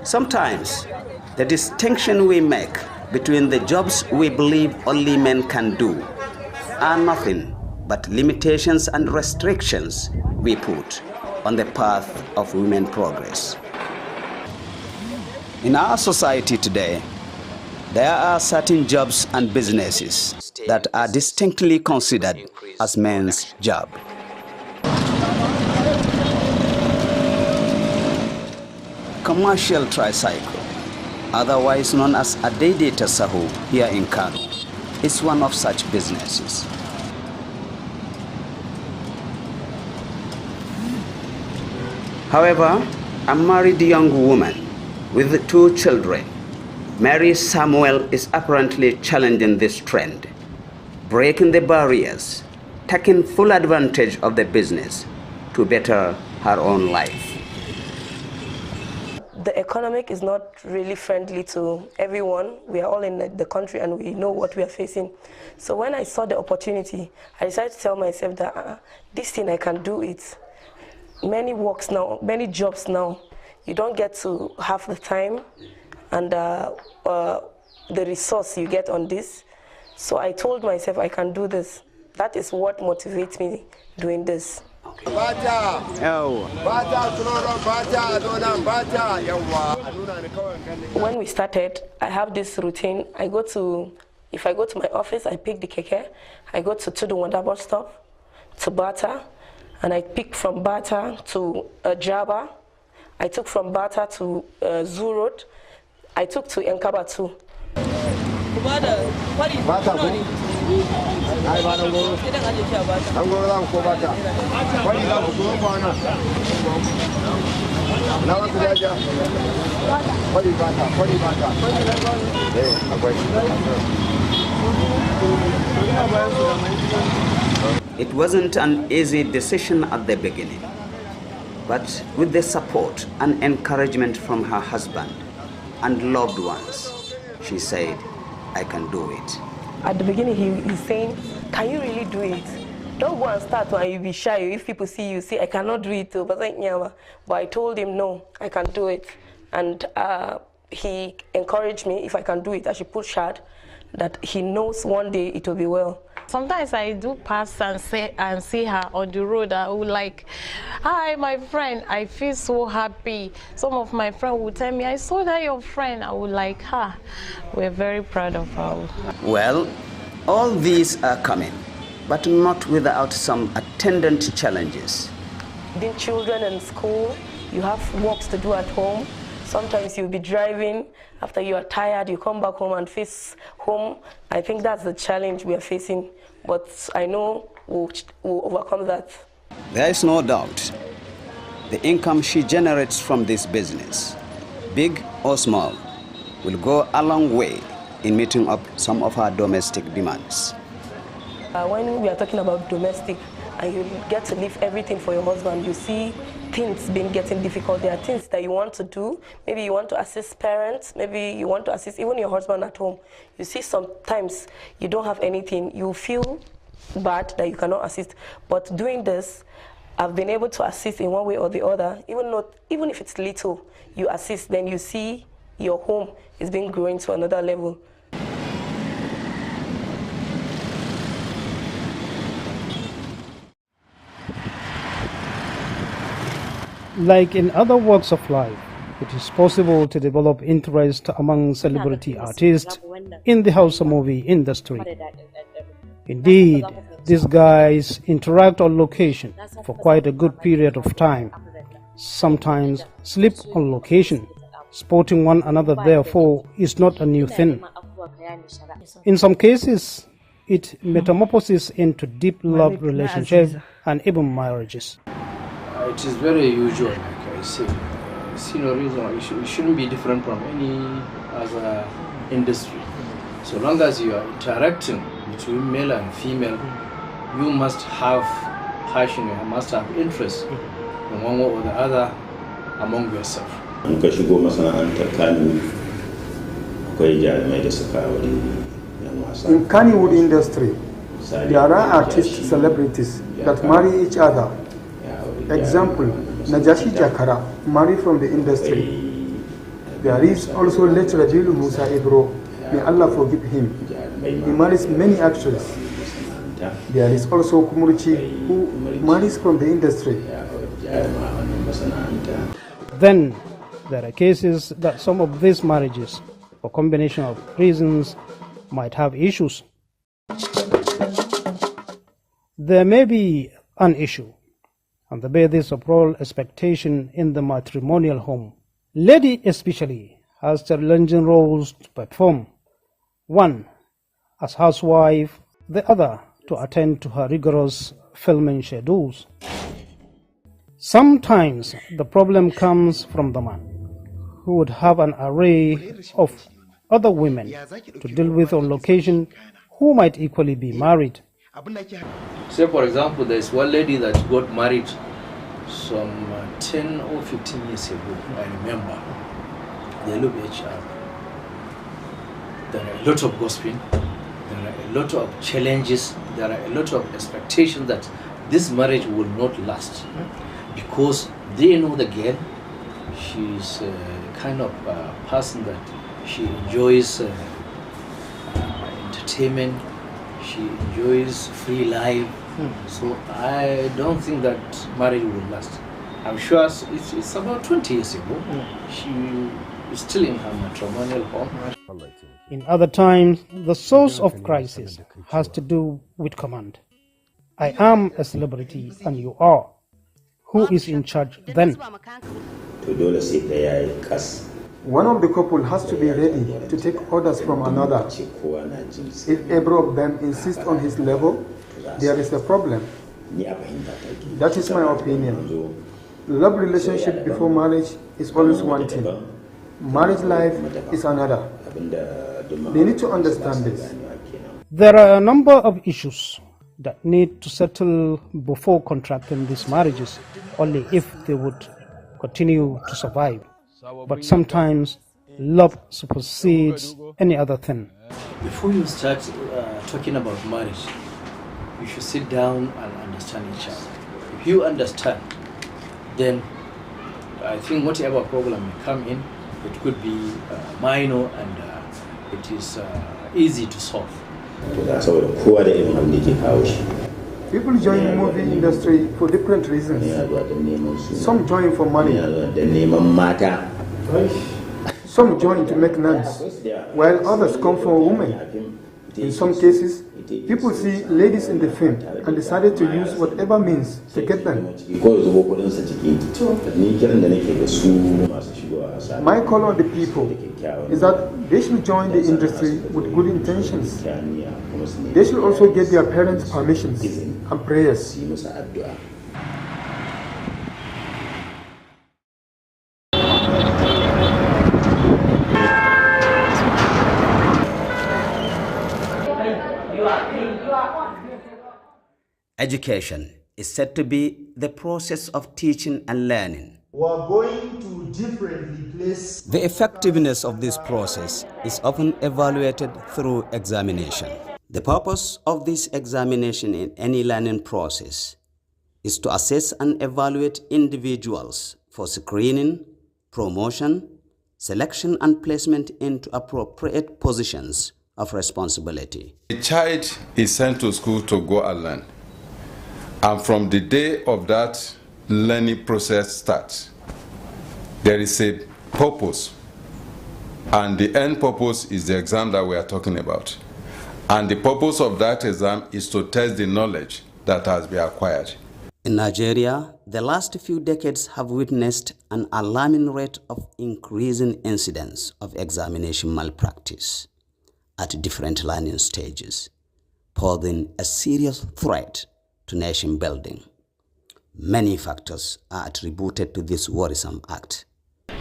Sometimes the distinction we make between the jobs we believe only men can do are nothing but limitations and restrictions we put on the path of women progress. In our society today, there are certain jobs and businesses that are distinctly considered as men's job. Commercial tricycle, otherwise known as a daidaita sahu here in Kano, is one of such businesses. However, a married young woman with 2 children, Mary Samuel, is apparently challenging this trend, breaking the barriers, taking full advantage of the business to better her own life. The economic is not really friendly to everyone. We are all in the country and we know what we are facing. So when I saw the opportunity, I decided to tell myself that this thing, I can do it. Many works now, many jobs now, you don't get to have the time and the resource you get on this. So I told myself I can do this. That is what motivates me doing this. When we started, I have this routine. If I go to my office, I pick the keke. I go to the Wanda bus stop, to Bata, and I pick from Bata to Java. I took from Bata to Zoo Road. I took to Nkaba too. It wasn't an easy decision at the beginning, but with the support and encouragement from her husband and loved ones, she said, I can do it. At the beginning, he's saying, can you really do it? Don't go and start and you'll be shy. If people see you, say, I cannot do it too. But I told him, no, I can do it. And he encouraged me, if I can do it, I should push hard, that he knows one day it will be well. Sometimes I do pass and see her on the road. I will like, hi, my friend. I feel so happy. Some of my friends will tell me, I saw that your friend. I would like her. We're very proud of her. Well, all these are coming, but not without some attendant challenges. The children in school, you have works to do at home. Sometimes you'll be driving, after you are tired, you come back home and face home. I think that's the challenge we are facing, but I know we'll overcome that. There is no doubt the income she generates from this business, big or small, will go a long way in meeting up some of her domestic demands. When we are talking about domestic, and you get to leave everything for your husband, you see things getting difficult. There are things that you want to do. Maybe you want to assist parents. Maybe you want to assist even your husband at home. You see sometimes you don't have anything. You feel bad that you cannot assist. But doing this, I've been able to assist in one way or the other. Even if it's little, you assist, then you see your home is being growing to another level. Like in other walks of life, it is possible to develop interest among celebrity artists in the Hausa movie industry. Indeed, these guys interact on location for quite a good period of time, sometimes sleep on location. Sporting one another, therefore, is not a new thing. In some cases, it metamorphoses into deep love relationships and even marriages. It is very usual, like I say. I see no reason. It shouldn't be different from any other industry. So long as you are interacting between male and female, you must have passion, you must have interest in one way or the other among yourself. In Kannywood industry, there are artist celebrities that marry each other. Example, Najashi Jakara, married from the industry. There is also late Rajilu Musa Ibro, may Allah forgive him. He marries many actresses. There is also Kumurchi, who marries from the industry. Then there are cases that some of these marriages, for combination of reasons, might have issues. There may be an issue on the basis of role expectation in the matrimonial home. Lady especially has challenging roles to perform. One, as housewife, the other to attend to her rigorous filming schedules. Sometimes the problem comes from the man, who would have an array of other women to deal with on location who might equally be married. Say, for example, there's one lady that got married some 10 or 15 years ago, I remember. They look at each other. There are a lot of gossiping, there are a lot of challenges, there are a lot of expectations that this marriage will not last. Because they know the girl, she's a kind of person that she enjoys entertainment, she enjoys free life. So I don't think that marriage will last. I'm sure it's about 20 years ago. She is still in her matrimonial home. In other times, the source of crisis has to do with command. I am a celebrity and you are. Who is in charge then? One of the couple has to be ready to take orders from another. If either of them insists on his level, there is a problem. That is my opinion. Love relationship before marriage is always one thing. Marriage life is another. They need to understand this. There are a number of issues that need to settle before contracting these marriages, only if they would continue to survive. But sometimes love supersedes any other thing. Before you start talking about marriage, you should sit down and understand each other. If you understand, then I think whatever problem may come in, it could be minor and it is easy to solve. People join the movie industry for different reasons. Some join for money. Some join to make nuns, while others come for women. In some cases, people see ladies in the film and decided to use whatever means to get them. My call on the people is that they should join the industry with good intentions. They should also get their parents' permissions and prayers. Education is said to be the process of teaching and learning. We are going to differently place. The effectiveness of this process is often evaluated through examination. The purpose of this examination in any learning process is to assess and evaluate individuals for screening, promotion, selection and placement into appropriate positions of responsibility. A child is sent to school to go and learn. And from the day of that learning process starts, there is a purpose. And the end purpose is the exam that we are talking about. And the purpose of that exam is to test the knowledge that has been acquired. In Nigeria, the last few decades have witnessed an alarming rate of increasing incidents of examination malpractice at different learning stages, posing a serious threat to nation building. Many factors are attributed to this worrisome act.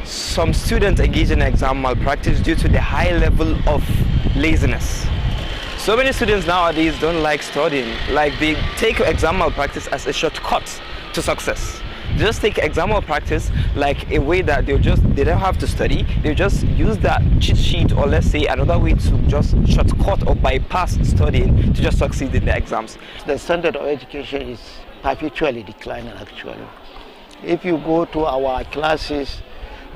Some students engage in exam malpractice due to the high level of laziness. So many students nowadays don't like studying, like they take exam malpractice as a shortcut to success. They just take exam malpractice like a way that they don't have to study, they just use that cheat sheet, or let's say another way to just shortcut or bypass studying to just succeed in the exams. The standard of education is perpetually declining actually. If you go to our classes,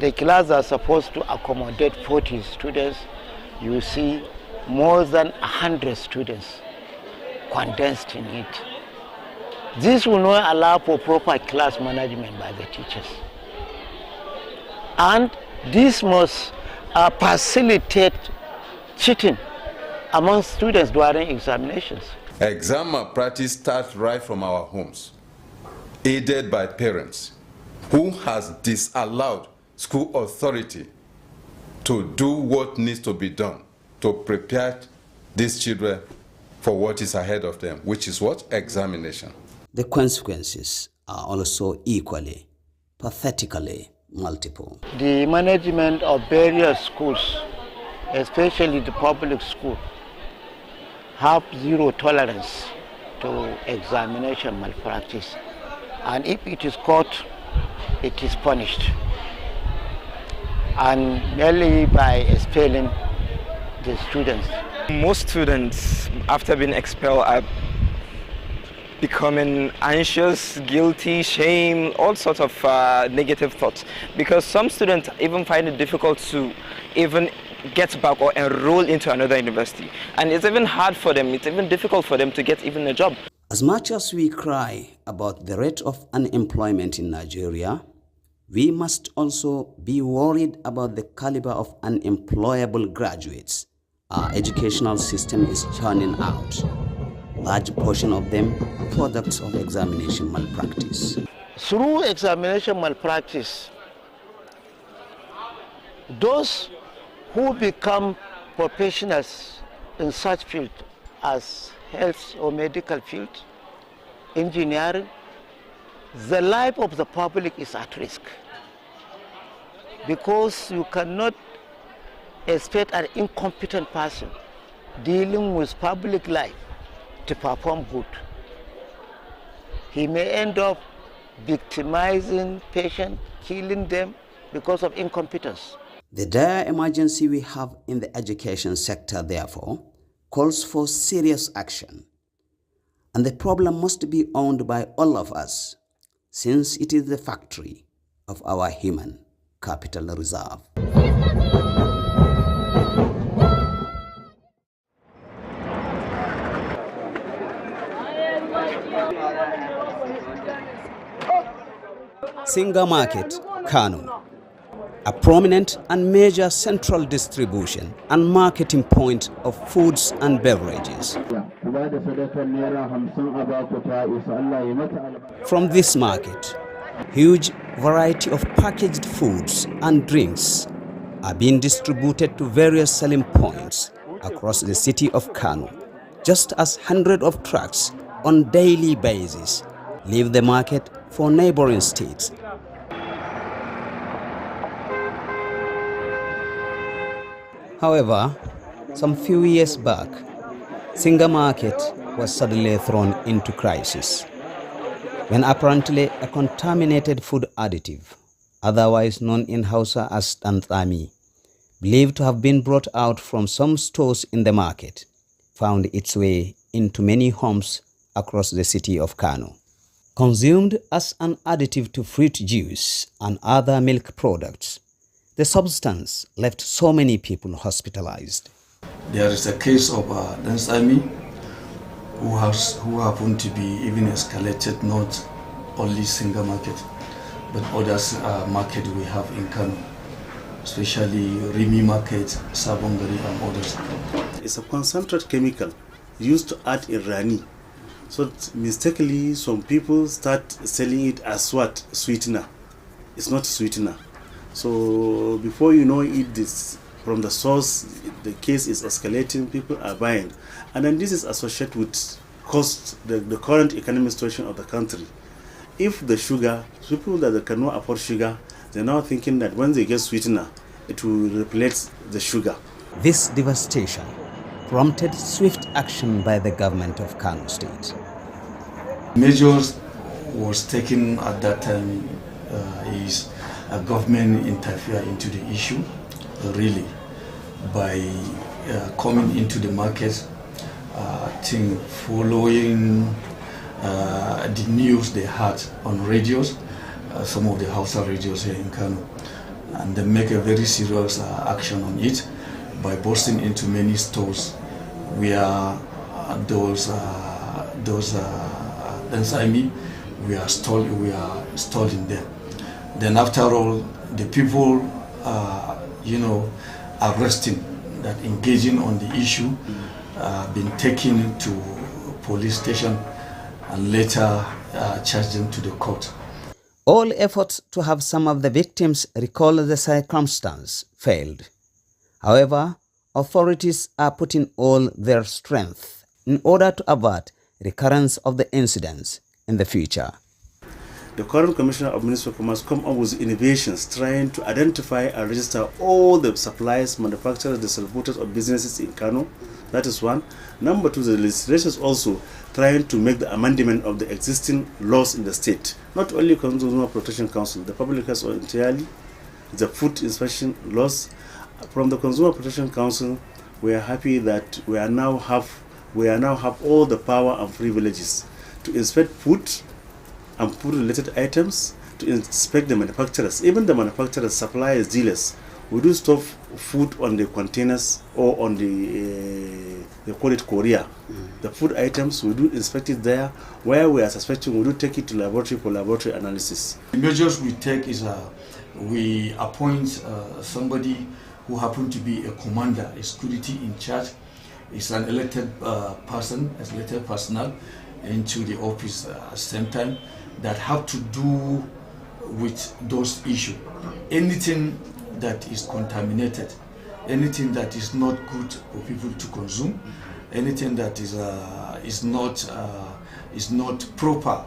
The class are supposed to accommodate 40 students. You see more than 100 students condensed in it. This will not allow for proper class management by the teachers. And this must facilitate cheating among students during examinations. Exam malpractice starts right from our homes, aided by parents who has disallowed school authority to do what needs to be done to prepare these children for what is ahead of them, which is what? Examination. The consequences are also equally, pathetically multiple. The management of various schools, especially the public school, have zero tolerance to examination malpractice. And if it is caught, it is punished. And merely by expelling the students. Most students, after being expelled, are becoming anxious, guilty, shame, all sorts of negative thoughts. Because some students even find it difficult to even get back or enroll into another university. And it's even hard for them, it's even difficult for them to get even a job. As much as we cry about the rate of unemployment in Nigeria, we must also be worried about the caliber of unemployable graduates our educational system is churning out. Large portion of them products of examination malpractice. Through examination malpractice, those who become professionals in such field as health or medical field, engineering, the life of the public is at risk, because you cannot expect an incompetent person dealing with public life to perform good. He may end up victimizing patients, killing them because of incompetence. The dire emergency we have in the education sector, therefore, calls for serious action. And the problem must be owned by all of us, since it is the factory of our human capital reserve. Singa Market, Kano, a prominent and major central distribution and marketing point of foods and beverages. From this market, huge variety of packaged foods and drinks are being distributed to various selling points across the city of Kano, just as hundreds of trucks on daily basis leave the market for neighboring states. However, some few years back, Singa Market was suddenly thrown into crisis when apparently a contaminated food additive, otherwise known in Hausa as Nta, believed to have been brought out from some stores in the market, found its way into many homes across the city of Kano. Consumed as an additive to fruit juice and other milk products, the substance left so many people hospitalized. There is a case of Dansami who happened to be even escalated not only Singa Market, but others market we have in Kano, especially Rimi Market, Sabongari and others. It's a concentrated chemical used to add in Rani. So mistakenly some people start selling it as what? Sweetener. It's not sweetener. So before you know it, this from the source, the case is escalating, people are buying. And then this is associated with cost, the current economic situation of the country. If the sugar, people that cannot afford sugar, they're now thinking that when they get sweetener, it will replace the sugar. This devastation prompted swift action by the government of Kano State. Measures was taken at that time is a government interfere into the issue, really, by coming into the market, I think following the news they had on radios, some of the Hausa radios here in Kano, and they make a very serious action on it by bursting into many stores where those enzymes we are installing them. Then after all, the people arresting that engaging on the issue been taken to police station and later charged them to the court. All efforts to have some of the victims recall the circumstance failed. However, authorities are putting all their strength in order to avert recurrence of the incidents in the future. The current Commissioner of Ministry of Commerce come up with innovations trying to identify and register all the suppliers, manufacturers, distributors of businesses in Kano. That is one. Number two, the legislation is also trying to make the amendment of the existing laws in the state. Not only Consumer Protection Council, the public has entirely, the food inspection laws. From the Consumer Protection Council, we are happy that we now have all the power and privileges to inspect food and food-related items, to inspect the manufacturers, even the manufacturers, suppliers, dealers. We do store food on the containers or on the, they call it courier. The food items, we do inspect it there. Where we are suspecting, we do take it to laboratory for laboratory analysis. The measures we take is we appoint somebody who happens to be a commander, a security in charge. It's an elected elected personnel into the office at the same time that have to do with those issues. Anything that is contaminated, anything that is not good for people to consume, anything that is not proper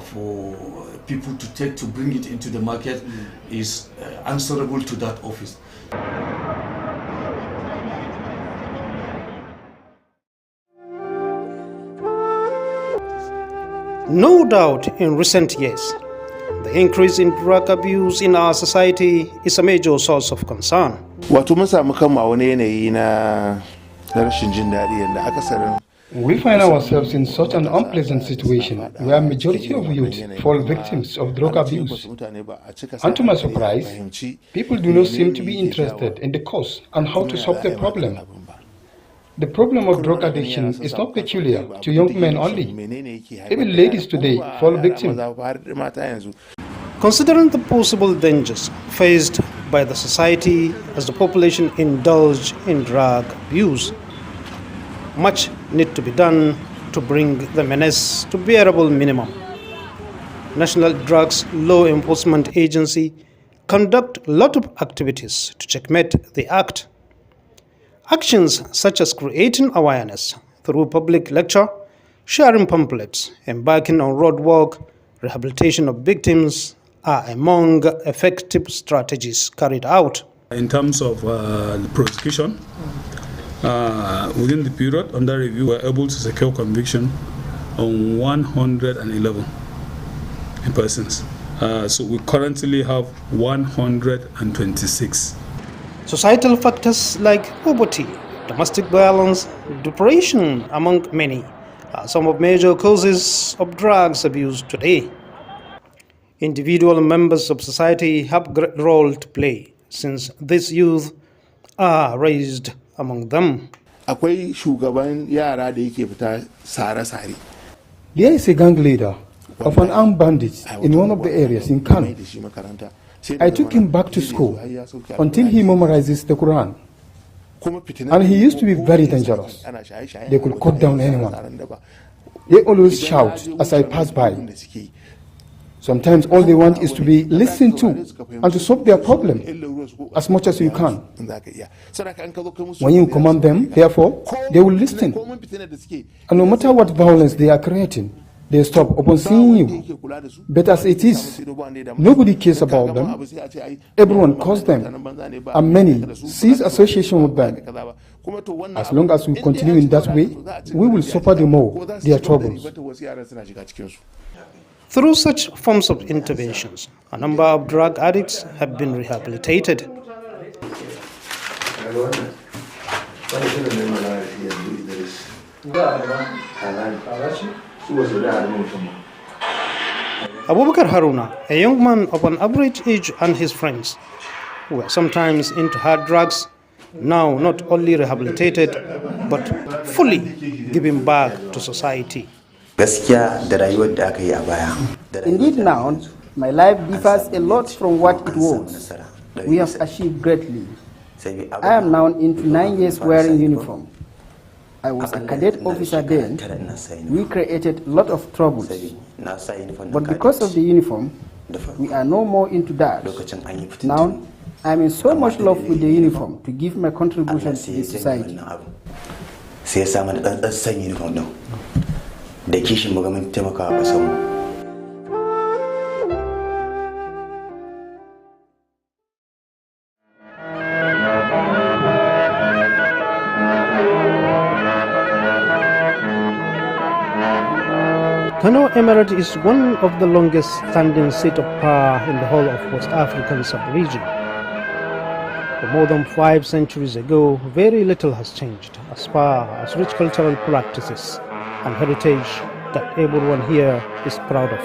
for people to take to bring it into the market is answerable to that office. No doubt in recent years, the increase in drug abuse in our society is a major source of concern. We find ourselves in such an unpleasant situation where majority of youth fall victims of drug abuse. And to my surprise, people do not seem to be interested in the cause and how to solve the problem. The problem of drug addiction is not peculiar to young men only. Even ladies today fall victim. Considering the possible dangers faced by the society as the population indulge in drug abuse, much need to be done to bring the menace to bearable minimum. National Drugs Law Enforcement Agency conduct a lot of activities to checkmate the act. Actions such as creating awareness through public lecture, sharing pamphlets, embarking on road work, rehabilitation of victims are among effective strategies carried out. In terms of the prosecution, within the period under review, we were able to secure conviction on 111 persons. So we currently have 126. Societal factors like poverty, domestic violence, depression, among many, are some of major causes of drugs abuse today. Individual members of society have a great role to play since these youth are raised among them. There is a gang leader of an armed bandit in one of the areas in Kano. I took him back to school until he memorizes the Quran. And he used to be very dangerous. They could cut down anyone. They always shout as I pass by. Sometimes all they want is to be listened to and to solve their problem as much as you can. When you command them, therefore, they will listen. And no matter what violence they are creating, they stop upon seeing you. But as it is, nobody cares about them. Everyone calls them, and many cease association with them. As long as we continue in that way, we will suffer the more their troubles. Through such forms of interventions, a number of drug addicts have been rehabilitated. Abubakar Haruna, a young man of an average age, and his friends, who were sometimes into hard drugs, now not only rehabilitated, but fully giving back to society. Indeed now, my life differs a lot from what it was. We have achieved greatly. I am now into 9 years wearing uniform. I was a cadet officer then. We created a lot of troubles. But because of the uniform, we are no more into that. Now, I am in so much love with the uniform to give my contribution to the society. Kano Emirate is one of the longest standing seat of power in the whole of West African sub-region. For more than 5 centuries ago, very little has changed as far as rich cultural practices and heritage that everyone here is proud of.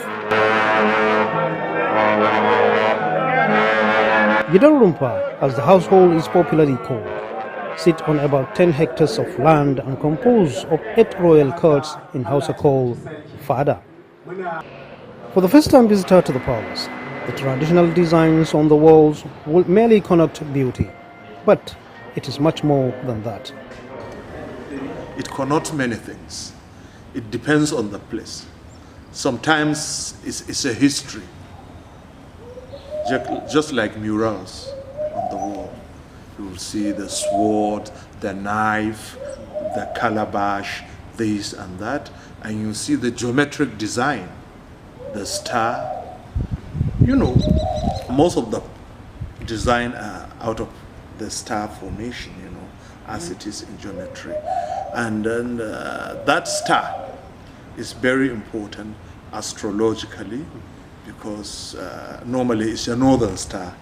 Gidarumpa, as the household is popularly called, sit on about 10 hectares of land and compose of 8 royal courts in Hausa called Fada. For the first-time visitor to the palace, the traditional designs on the walls will merely connote beauty, but it is much more than that. It connotes many things. It depends on the place. Sometimes it's a history, just like murals on the wall. You will see the sword, the knife, the calabash, this and that, and you see the geometric design, the star. You know, most of the design are out of the star formation, you know, as it is in geometry. And then that star is very important astrologically because normally it's a northern star,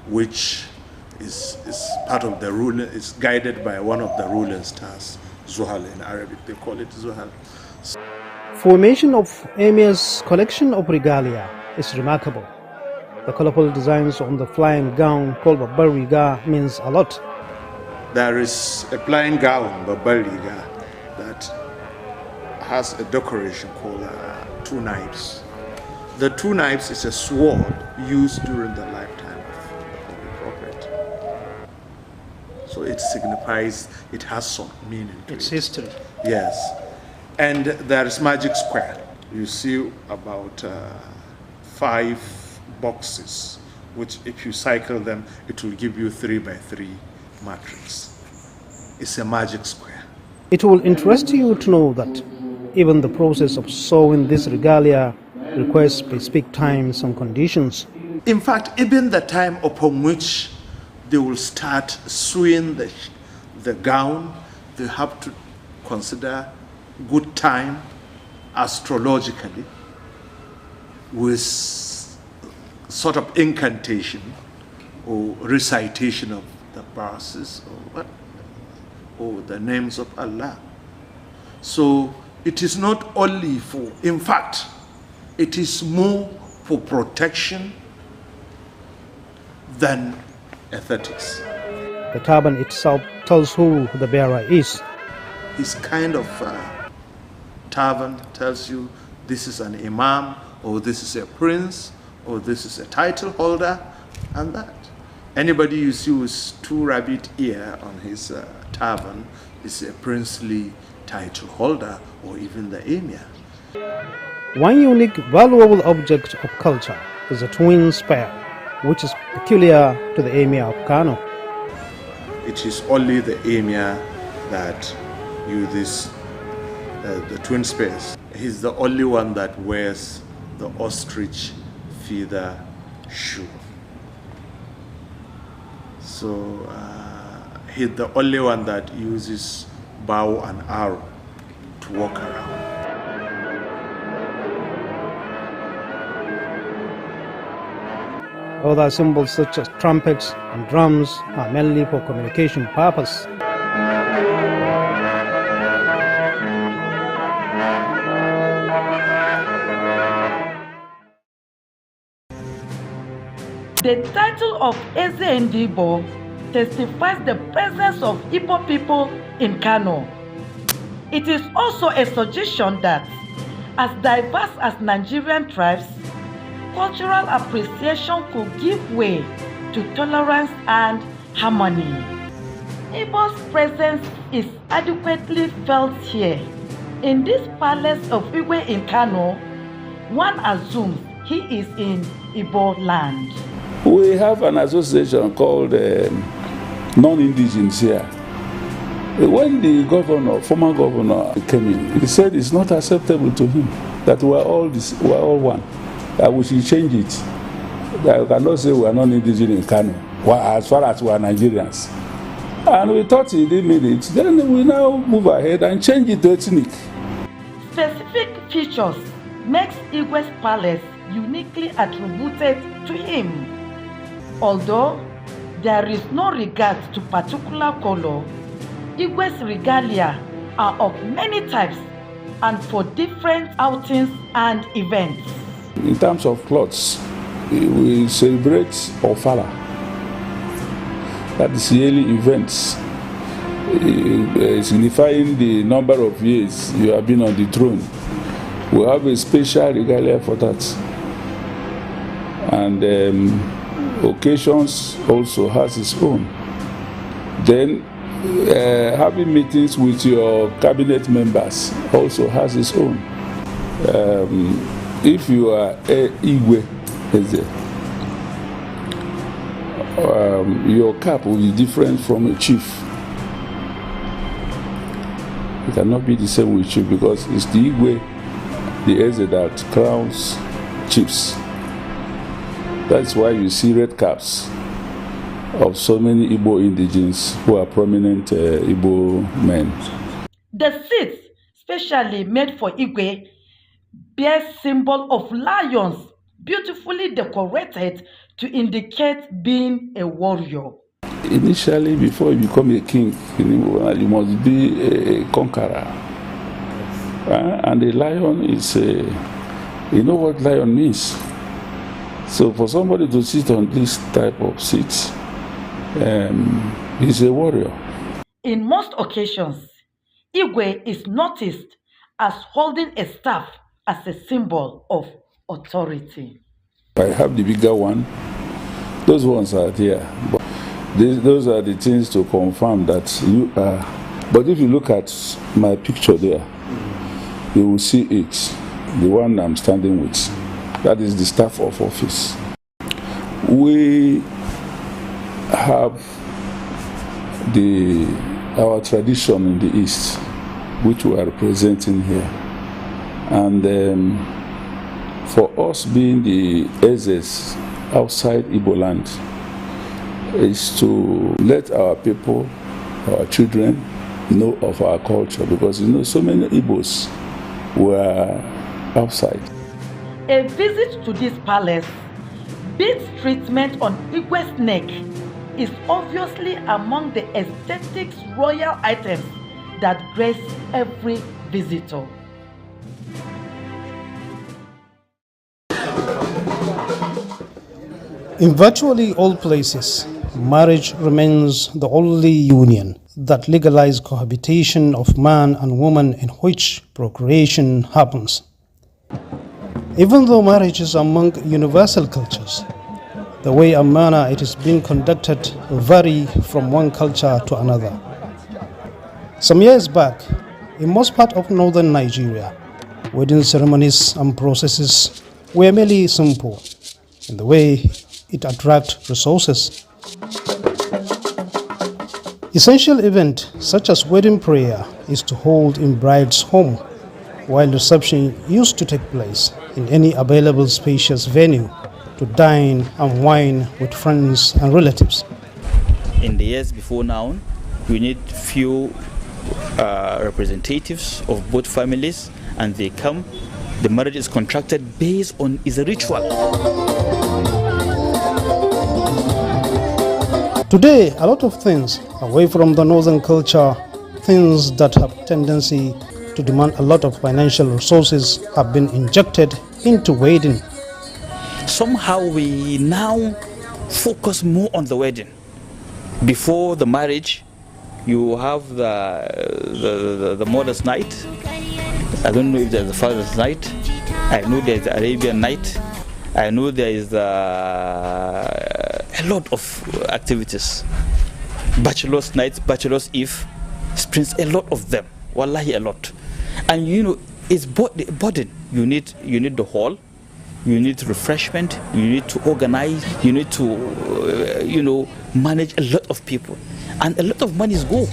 which is part of the ruler, is guided by one of the ruling stars, Zuhal in Arabic, they call it Zuhal. Formation of Emir's collection of regalia is remarkable. The colorful designs on the flying gown called Babariga means a lot. There is a flying gown, Babariga, that has a decoration called 2 knives. The 2 knives is a sword used during the lifetime of the Holy Prophet. So it signifies, it has some meaning to It's it. history. Yes. And there is magic square. You see about 5 boxes, which if you cycle them, it will give you 3 by 3 matrix. It's a magic square. It will interest you to know that even the process of sewing this regalia requires specific times and conditions. In fact, even the time upon which they will start sewing the gown, they have to consider good time astrologically with sort of incantation or recitation of the verses or the names of Allah. So it is not only for, in fact, it is more for protection than aesthetics. The turban itself tells who the bearer is. His kind of turban tells you this is an imam, or this is a prince, or this is a title holder, and that. Anybody you see with 2 rabbit ear on his turban is a princely title holder, or even the emir. One unique, valuable object of culture is a twin spear, which is peculiar to the Emir of Kano. It is only the emir that uses the twin spears. He's the only one that wears the ostrich feather shoe. So he's the only one that uses bow and arrow to walk around. Other symbols such as trumpets and drums are mainly for communication purpose. The title of Eze Ndibo testifies the presence of Igbo people in Kano. It is also a suggestion that, as diverse as Nigerian tribes, cultural appreciation could give way to tolerance and harmony. Igbo's presence is adequately felt here. In this palace of Igwe in Kano, one assumes he is in Igbo land. We have an association called non-indigens here. When the former governor came in, he said it's not acceptable to him that we're all one, that we should change it. That we cannot say we are non-indigen in Kano, as far as we are Nigerians. And we thought he didn't mean it. Then we now move ahead and change it to ethnic. Specific features makes Igwe's palace uniquely attributed to him. Although there is no regard to particular color, Igwe's regalia are of many types and for different outings and events. In terms of clothes, we celebrate Ofala. That is yearly events, signifying the number of years you have been on the throne. We have a special regalia for that. And occasions also has its own. Then having meetings with your cabinet members also has its own. If you are Igwe, your cap will be different from a chief. It cannot be the same with chief because it's the Igwe, the Eze that crowns chiefs. That's why you see red caps of so many Igbo indigenes who are prominent Igbo men. The seats, specially made for Igwe, bear symbol of lions, beautifully decorated to indicate being a warrior. Initially, before you become a king, you must be a conqueror. And a lion is you know what lion means. So for somebody to sit on this type of seats, he's a warrior. In most occasions, Igwe is noticed as holding a staff as a symbol of authority. I have the bigger one. Those ones are there. But those are the things to confirm that you are. But if you look at my picture there, you will see it, the one I'm standing with. That is the staff of office. We have our tradition in the East, which we are representing here. And for us being the Ezes outside Igbo land, is to let our people, our children, know of our culture, because so many Igbos were outside. A visit to this palace, beads treatment on Igwe's neck, is obviously among the aesthetics royal items that grace every visitor. In virtually all places, marriage remains the only union that legalizes cohabitation of man and woman in which procreation happens. Even though marriage is among universal cultures, the way and manner it is being conducted vary from one culture to another. Some years back, in most parts of northern Nigeria, wedding ceremonies and processes were merely simple in the way it attracts resources. Essential event such as wedding prayer is to hold in bride's home, while reception used to take place in any available spacious venue to dine and wine with friends and relatives. In the years before now, we need few representatives of both families, and they come. The marriage is contracted based on is a ritual. Today, a lot of things away from the northern culture, things that have tendency to demand a lot of financial resources, have been injected into wedding. Somehow we now focus more on the wedding. Before the marriage, you have the mother's night. I don't know if there's the father's night. I know there's the Arabian night. I know there is a lot of activities. Bachelor's night, bachelor's eve, sprints, a lot of them. Wallahi, a lot. And you know, it's burden. You need the hall. You need refreshment. You need to organize. You need to, manage a lot of people, and a lot of monies go.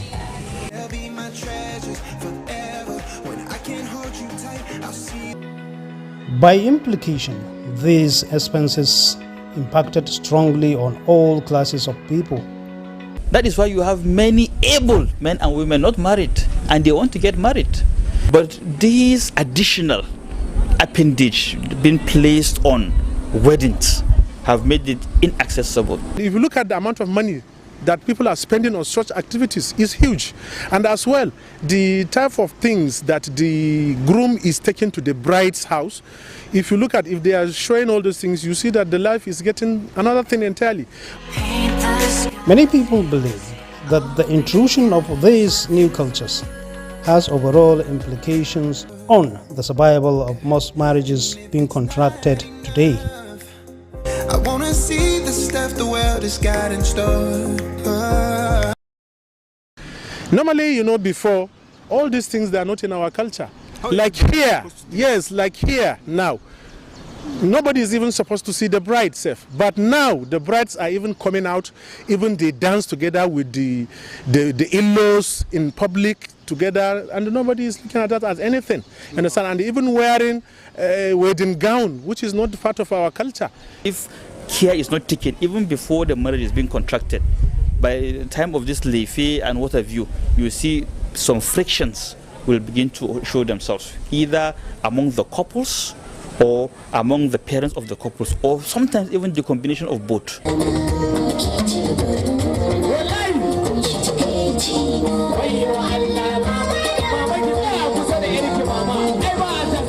By implication, these expenses impacted strongly on all classes of people. That is why you have many able men and women not married, and they want to get married. But these additional appendage being placed on weddings have made it inaccessible. If you look at the amount of money that people are spending on such activities is huge. And as well, the type of things that the groom is taking to the bride's house, if you look at, if they are showing all those things, you see that the life is getting another thing entirely. Many people believe that the intrusion of these new cultures has overall implications on the survival of most marriages being contracted today. I wanna see the stuff the world has got in store. Normally, before, all these things, they are not in our culture. Like here, yes, like here now. Nobody is even supposed to see the bride safe. But now the brides are even coming out, even they dance together with the in-laws in public together, and nobody is looking at that as anything. You understand? And even wearing a wedding gown, which is not part of our culture. If care is not taken, even before the marriage is being contracted, by the time of this leafy and what have you, you see some frictions will begin to show themselves, either among the couples or among the parents of the couples, or sometimes even the combination of both.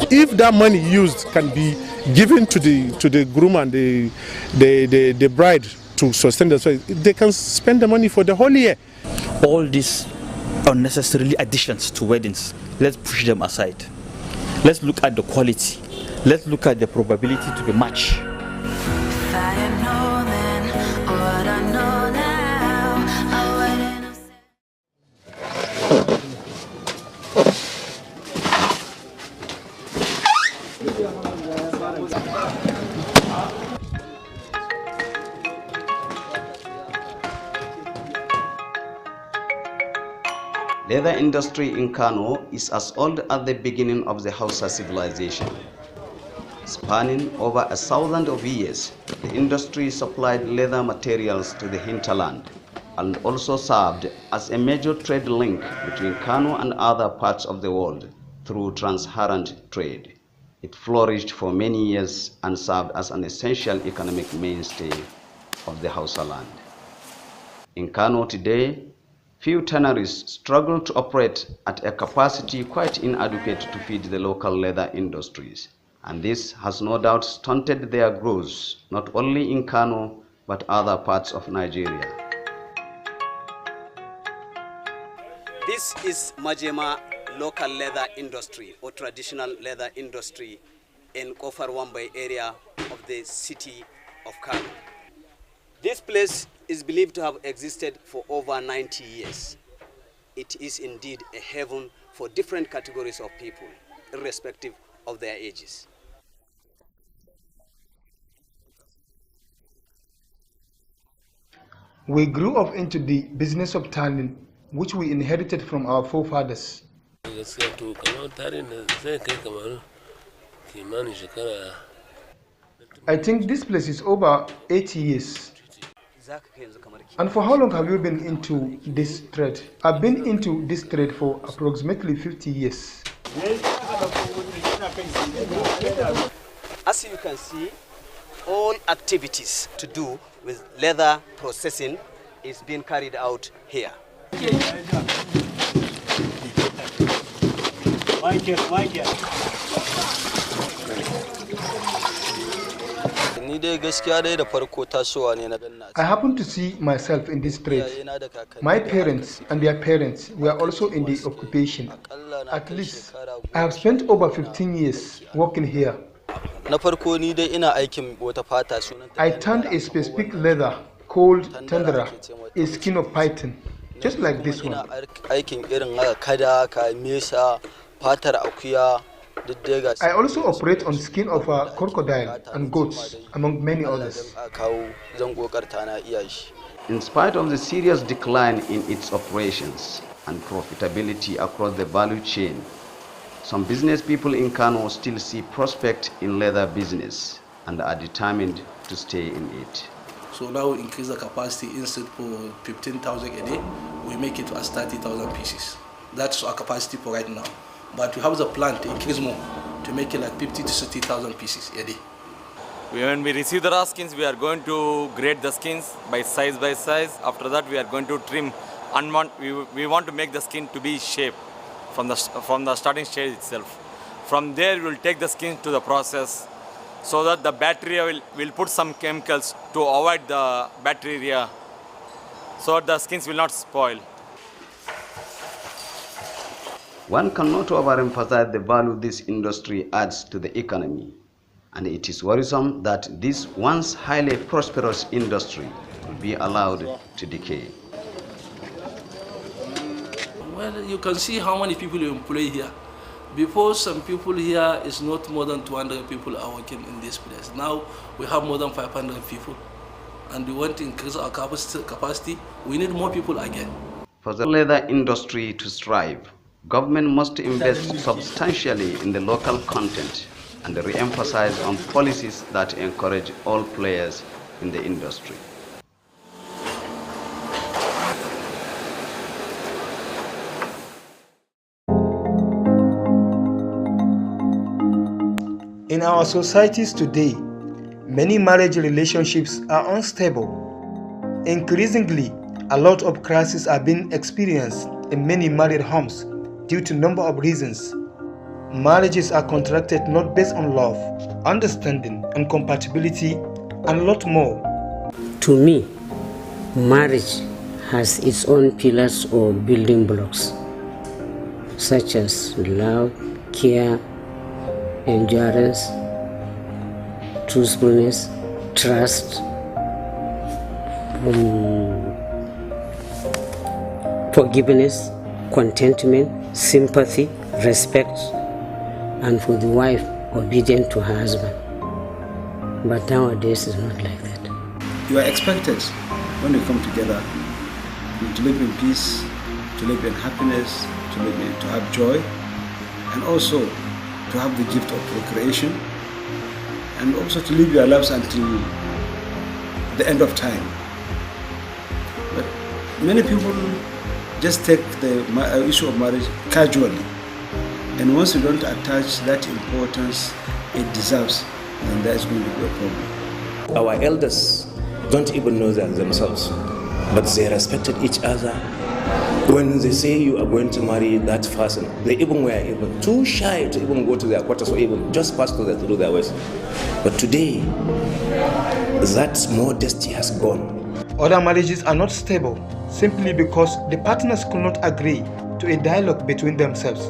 If that money used can be given to the groom and the bride to sustain themselves, they can spend the money for the whole year. All these unnecessary additions to weddings, let's push them aside. Let's look at the quality. Let's look at the probability to be matched. Leather industry in Kano is as old as the beginning of the Hausa civilization. Spanning over 1,000 of years, the industry supplied leather materials to the hinterland and also served as a major trade link between Kano and other parts of the world through transparent trade. It flourished for many years and served as an essential economic mainstay of the Hausa land. In Kano today, few tanneries struggle to operate at a capacity quite inadequate to feed the local leather industries, and this has no doubt stunted their growth not only in Kano but other parts of Nigeria. This is Majema local leather industry or traditional leather industry in Kofar Wambai area of the city of Kano. This place is believed to have existed for over 90 years. It is indeed a heaven for different categories of people, irrespective of their ages. We grew up into the business of tanning, which we inherited from our forefathers. I think this place is over 80 years. And for how long have you been into this trade? I've been into this trade for approximately 50 years. As you can see, all activities to do with leather processing is being carried out here. I happened to see myself in this trade. My parents and their parents were also in the occupation. At least, I have spent over 15 years working here. I tanned a specific leather called tundra, a skin of python, just like this one. I also operate on skin of a crocodile and goats, among many others. In spite of the serious decline in its operations and profitability across the value chain, some business people in Kano still see prospect in leather business and are determined to stay in it. So now we increase the capacity. Instead for 15,000 a day, we make it as 30,000 pieces. That's our capacity for right now. But we have the plan to increase more, to make it like 50 to 60,000 pieces a day. When we receive the raw skins, we are going to grade the skins by size. After that, we are going to trim. We want to make the skin to be shaped from the starting stage itself. From there, we will take the skin to the process so that the bacteria will put some chemicals to avoid the bacteria so that the skins will not spoil. One cannot overemphasize the value this industry adds to the economy, and it is worrisome that this once highly prosperous industry will be allowed to decay. Well, you can see how many people you employ here. Before, some people here is not more than 200 people are working in this place. Now we have more than 500 people, and we want to increase our capacity. We need more people again. For the leather industry to strive, government must invest substantially in the local content and re-emphasize on policies that encourage all players in the industry. In our societies today, many marriage relationships are unstable. Increasingly, a lot of crises are being experienced in many married homes due to a number of reasons. Marriages are contracted not based on love, understanding, and compatibility, and a lot more. To me, marriage has its own pillars or building blocks, such as love, care, endurance, truthfulness, trust, forgiveness, contentment, sympathy, respect, and for the wife, obedient to her husband. But nowadays it's not like that. You are expected when you come together to live in peace, to live in happiness, to have joy, and also to have the gift of procreation, and also to live your lives until the end of time. But many people just take the issue of marriage casually, and once you don't attach that importance it deserves, then there is going to be a problem. Our elders don't even know that themselves, but they respected each other. When they say you are going to marry that person, they even were even too shy to even go to their quarters or even just pass through their ways. But today, that modesty has gone. Other marriages are not stable simply because the partners could not agree to a dialogue between themselves.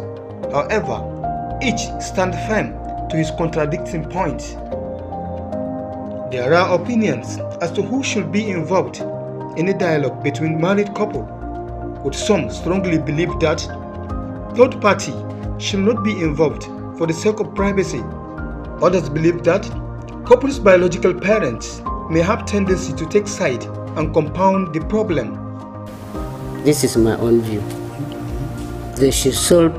However, each stands firm to his contradicting points. There are opinions as to who should be involved in a dialogue between married couple, with some strongly believe that third party should not be involved for the sake of privacy. Others believe that couples' biological parents may have tendency to take side and compound the problem. This is my own view. They should solve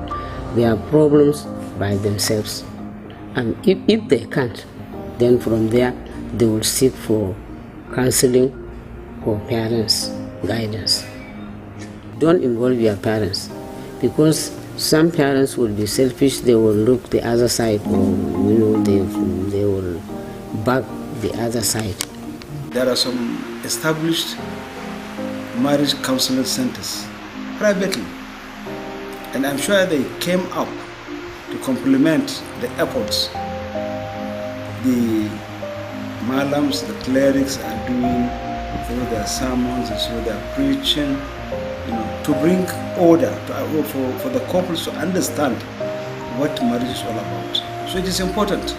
their problems by themselves. And if they can't, then from there they will seek for counseling or parents' guidance. Don't involve your parents, because some parents will be selfish. They will look the other side, or they will back the other side. There are some established marriage counseling centers privately, and I'm sure they came up to complement the efforts the malams, the clerics are doing through their sermons and through their preaching, to bring order, for the couples to understand what marriage is all about. So it is important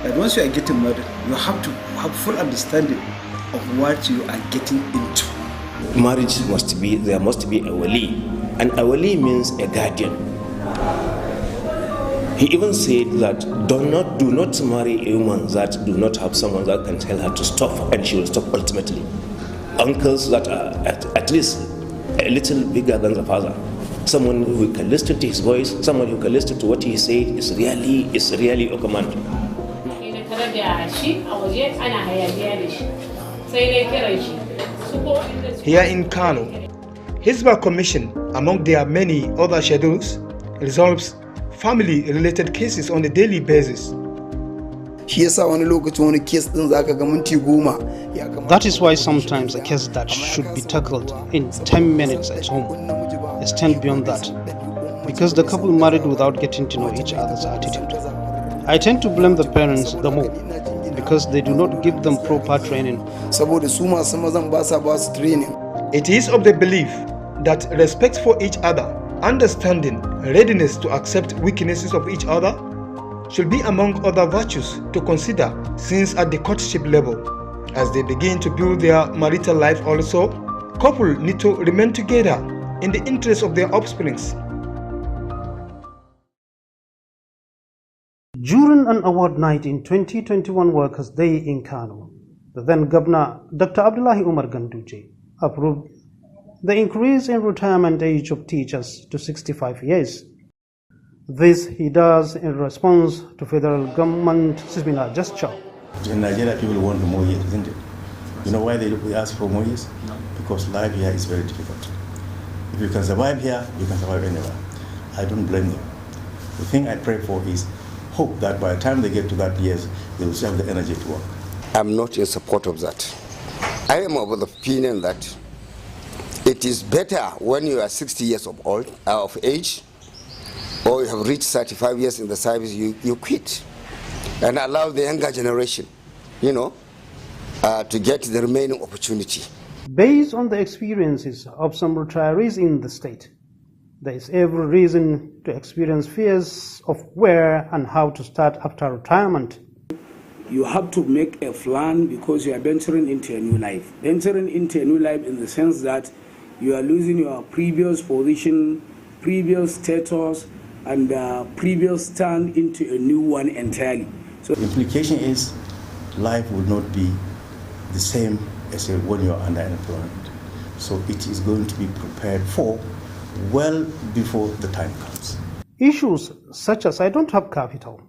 that once you are getting married, you have to have full understanding of what you are getting into. Marriage there must be a wali, and a wali means a guardian. He even said that do not marry a woman that do not have someone that can tell her to stop, and she will stop ultimately. Uncles that are at least a little bigger than the father. Someone who can listen to his voice, someone who can listen to what he said is really a command. Here in Kano, Hizbah Commission, among their many other schedules, resolves family-related cases on a daily basis. That is why sometimes a case that should be tackled in 10 minutes at home extends beyond that, because the couple married without getting to know each other's attitude. I tend to blame the parents the more, because they do not give them proper training. It is of the belief that respect for each other, understanding, readiness to accept weaknesses of each other should be among other virtues to consider since at the courtship level. As they begin to build their marital life also, couples need to remain together in the interest of their offsprings. During an award night in 2021 Workers' Day in Kano, the then Governor Dr. Abdullahi Umar Ganduje approved the increase in retirement age of teachers to 65 years. This he does in response to federal government similar gesture. In Nigeria, people want more years, isn't it? You know why they ask for more years? Because life here is very difficult. If you can survive here, you can survive anywhere. I don't blame them. The thing I pray for is hope that by the time they get to that years, they will still have the energy to work. I'm not in support of that. I am of the opinion that it is better when you are 60 years of age, or you have reached 35 years in the service, you quit and allow the younger generation, to get the remaining opportunity. Based on the experiences of some retirees in the state, there is every reason to experience fears of where and how to start after retirement. You have to make a plan because you are venturing into a new life. Venturing into a new life in the sense that you are losing your previous position, previous status, and previous stand into a new one entirely. So the implication is life will not be the same as when you are under employment. So it is going to be prepared for well before the time comes. Issues such as I don't have capital,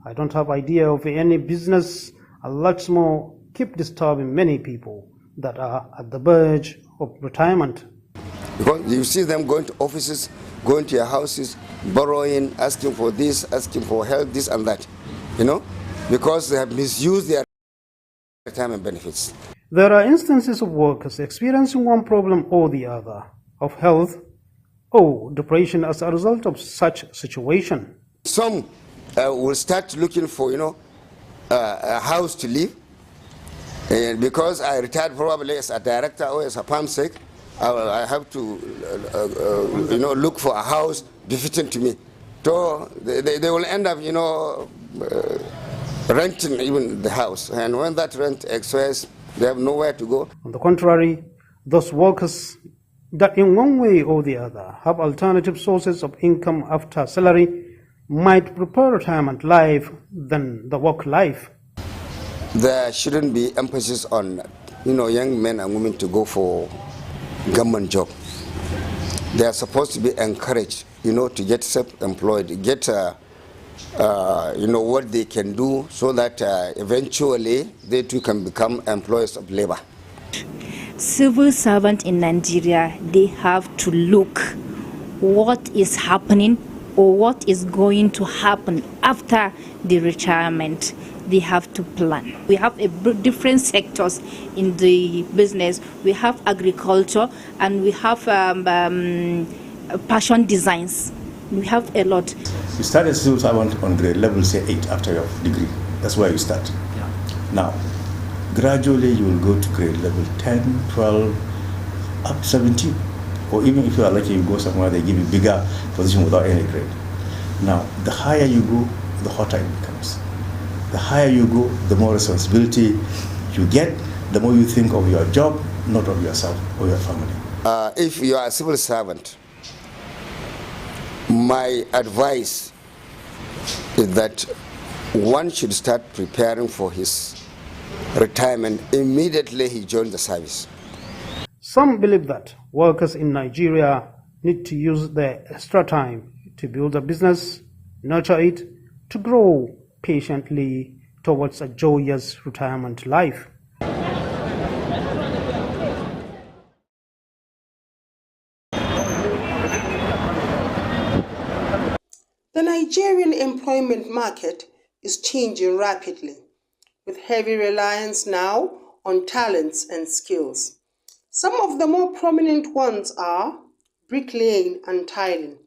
I don't have idea of any business, and lots more keep disturbing many people that are at the verge of retirement. Because you see them going to offices, going to your houses, borrowing, asking for this, asking for help, this and that, because they have misused their retirement benefits. There are instances of workers experiencing one problem or the other, of health or depression as a result of such situation. Some will start looking for, a house to live. And because I retired probably as a director or as a PAMSEC, I have to, look for a house befitting to me. So they will end up, renting even the house. And when that rent expires, they have nowhere to go. On the contrary, those workers that in one way or the other have alternative sources of income after salary might prefer retirement life than the work life. There shouldn't be emphasis on, young men and women to go for government job. They are supposed to be encouraged, to get self-employed, get, what they can do so that eventually they too can become employees of labor. Civil servants in Nigeria, they have to look what is happening or what is going to happen after the retirement. They have to plan. We have different sectors in the business. We have agriculture and we have fashion designs. We have a lot. You start as civil servant on grade level, say 8 after your degree. That's where you start. Yeah. Now, Gradually, you will go to grade level 10, 12, up to 17. Or even if you are lucky, you go somewhere, they give you bigger position without any grade. Now, the higher you go, the hotter it becomes. The higher you go, the more responsibility you get, the more you think of your job, not of yourself or your family. If you are a civil servant, my advice is that one should start preparing for his retirement immediately he joins the service. Some believe that workers in Nigeria need to use their extra time to build a business, nurture it, to grow patiently towards a joyous retirement life. The Nigerian employment market is changing rapidly, with heavy reliance now on talents and skills. Some of the more prominent ones are bricklaying and tiling,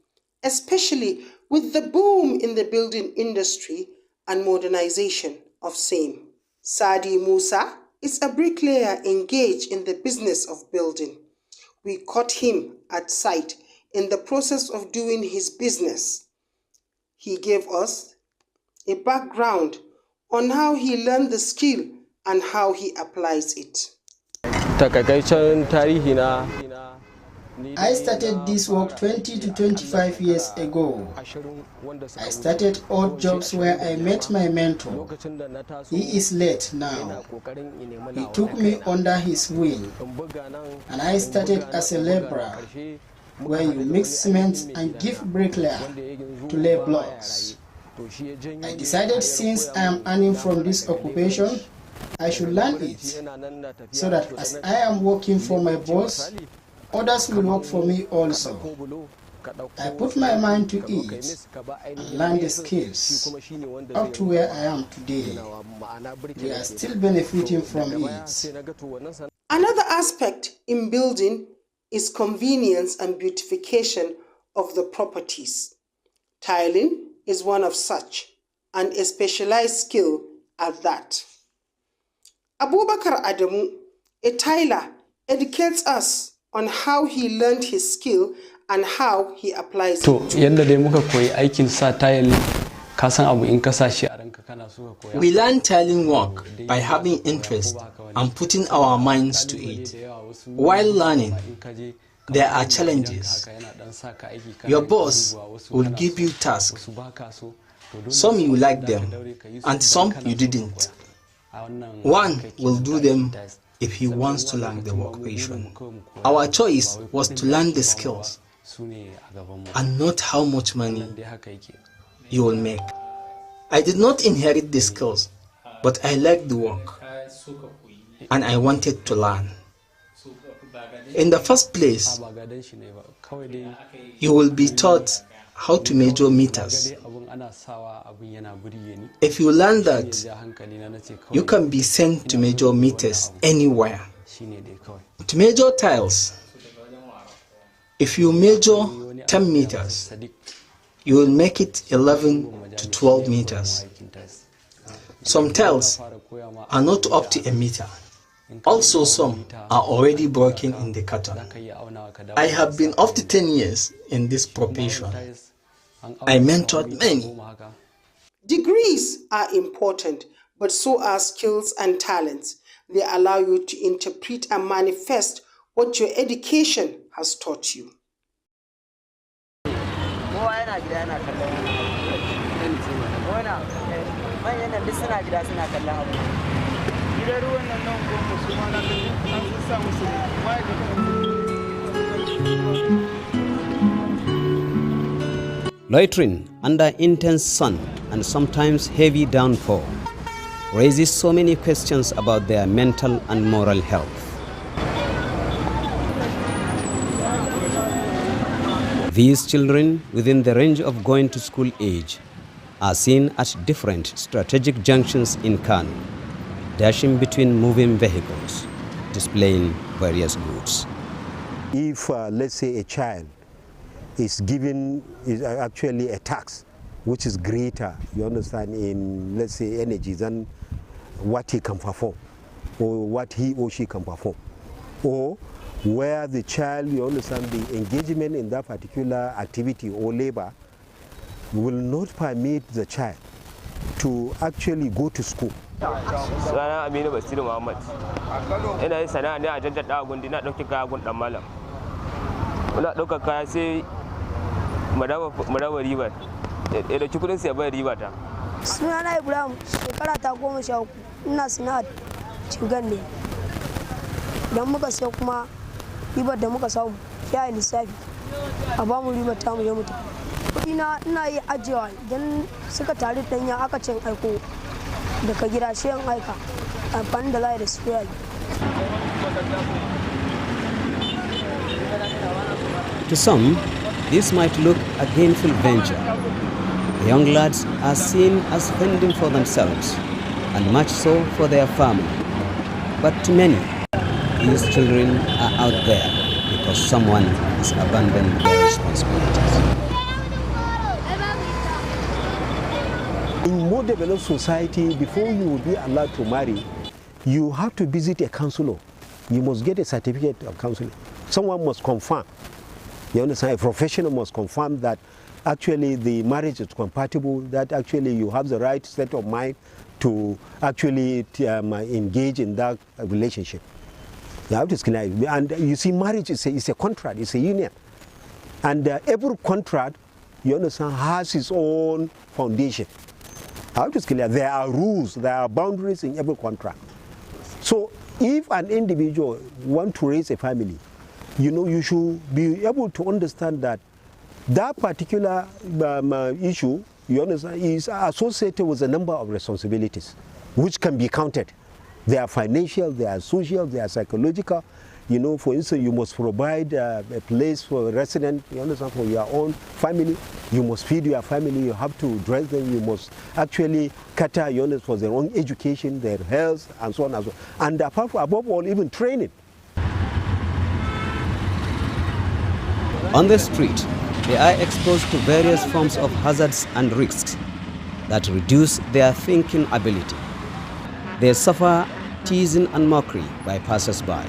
especially with the boom in the building industry and modernization of same. Sadi Musa is a bricklayer engaged in the business of building. We caught him at site in the process of doing his business. He gave us a background on how he learned the skill and how he applies it. I started this work 20 to 25 years ago. I started odd jobs where I met my mentor. He is late now. He took me under his wing, and I started as a laborer, where you mix cement and give bricklayer to lay blocks. I decided since I am earning from this occupation, I should learn it, so that as I am working for my boss, others will work for me also. I put my mind to it and learn the skills up to where I am today. We are still benefiting from it. Another aspect in building is convenience and beautification of the properties. Tiling is one of such, and a specialized skill at that. Abubakar Adamu, a tiler, educates us on how he learned his skill and how he applies it. We learn tiling work by having interest and putting our minds to it. While learning, there are challenges. Your boss will give you tasks. Some you like them, and some you didn't. One will do them if he wants to learn the occupation. Our choice was to learn the skills and not how much money you will make. I did not inherit the skills, but I liked the work and I wanted to learn. In the first place, you will be taught how to measure meters. If you learn that, you can be sent to measure meters anywhere. To measure tiles, if you measure 10 meters, you will make it 11 to 12 meters. Some tiles are not up to a meter. Also, some are already broken in the carton. I have been up to 10 years in this profession. I mentored many. Degrees are important, but so are skills and talents. They allow you to interpret and manifest what your education has taught you. Loitering under intense sun and sometimes heavy downpour raises so many questions about their mental and moral health. These children, within the range of going to school age, are seen at different strategic junctions in Kano, dashing between moving vehicles, displaying various goods. If, let's say, a child is given actually a tax which is greater, you understand, in, let's say, energy than what he can perform, or what he or she can perform, or where the child, you understand, the engagement in that particular activity or labor will not permit the child to actually go to school. Sana Aminu Basiru Muhammad. Ina yin sana'a ne a jaddada gundi na ɗauki kaya gun ɗan malam. Muna ɗaukar kaya sai mu raba ribar. Da ɗauki kuɗin sai bai riba ta. Sunana Ibrahim, shekara ta 13, ina sana'ar cingan ne. Idan muka sai kuma ribar da muka samu ya yi lissafi a bamu ribar ta mu je mu tafi. Kuɗi ina yi ajiyewa idan suka tare danya aka cin aiko daga gida sai an aika amfani da layi da su yayi. To some, this might look a gainful venture. The young lads are seen as fending for themselves, and much so for their family. But to many, these children are out there because someone has abandoned their responsibilities. In more developed society, before you will be allowed to marry, you have to visit a counselor. You must get a certificate of counseling. Someone must confirm. You understand? A professional must confirm that actually the marriage is compatible, that actually you have the right state of mind to actually engage in that relationship. You have to scrutinize. And you see, marriage is a contract, it's a union. And every contract, you understand, has its own foundation. I have to scrutinize. There are rules, there are boundaries in every contract. So if an individual wants to raise a family, you know, you should be able to understand that that particular issue, you understand, is associated with a number of responsibilities which can be counted. They are financial, they are social, they are psychological. You know, for instance, you must provide a place for a resident, you understand, for your own family. You must feed your family, you have to dress them, you must actually cater, you understand, for their own education, their health, and so on and so on. And above all, even training. On the street, they are exposed to various forms of hazards and risks that reduce their thinking ability. They suffer teasing and mockery by passers-by.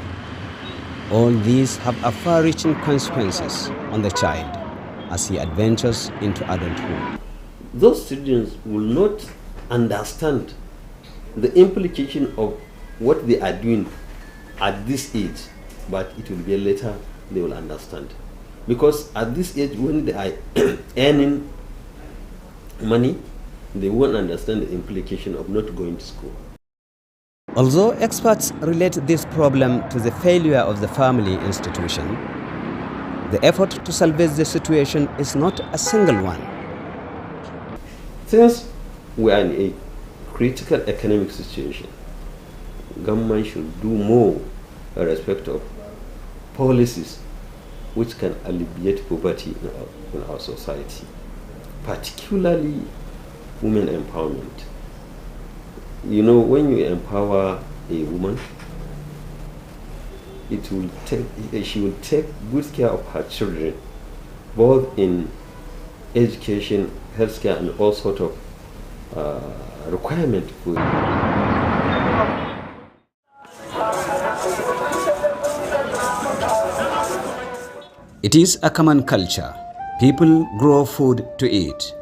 All these have a far-reaching consequences on the child as he adventures into adulthood. Those students will not understand the implication of what they are doing at this age, but it will be later they will understand. Because at this age, when they are earning money, they won't understand the implication of not going to school. Although experts relate this problem to the failure of the family institution, the effort to salvage the situation is not a single one. Since we are in a critical economic situation, government should do more in respect of policies which can alleviate poverty in our society, particularly women empowerment. You know, when you empower a woman, she will take good care of her children, both in education, healthcare, and all sort of requirement for It is a common culture. People grow food to eat.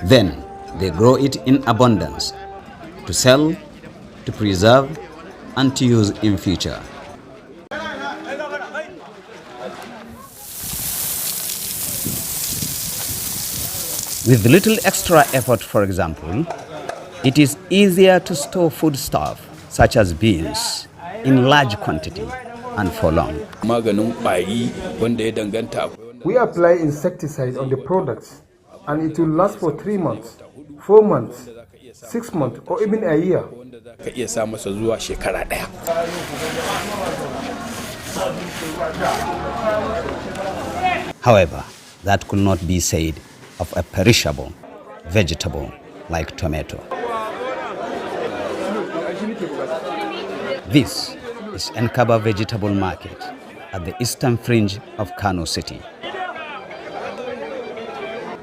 Then they grow it in abundance to sell, to preserve, and to use in future. With little extra effort, for example, it is easier to store foodstuff such as beans in large quantity and for long. We apply insecticide on the products and it will last for 3 months, 4 months, 6 months, or even a year. However, that could not be said of a perishable vegetable like tomato. This is Nkaba Vegetable Market at the eastern fringe of Kano City.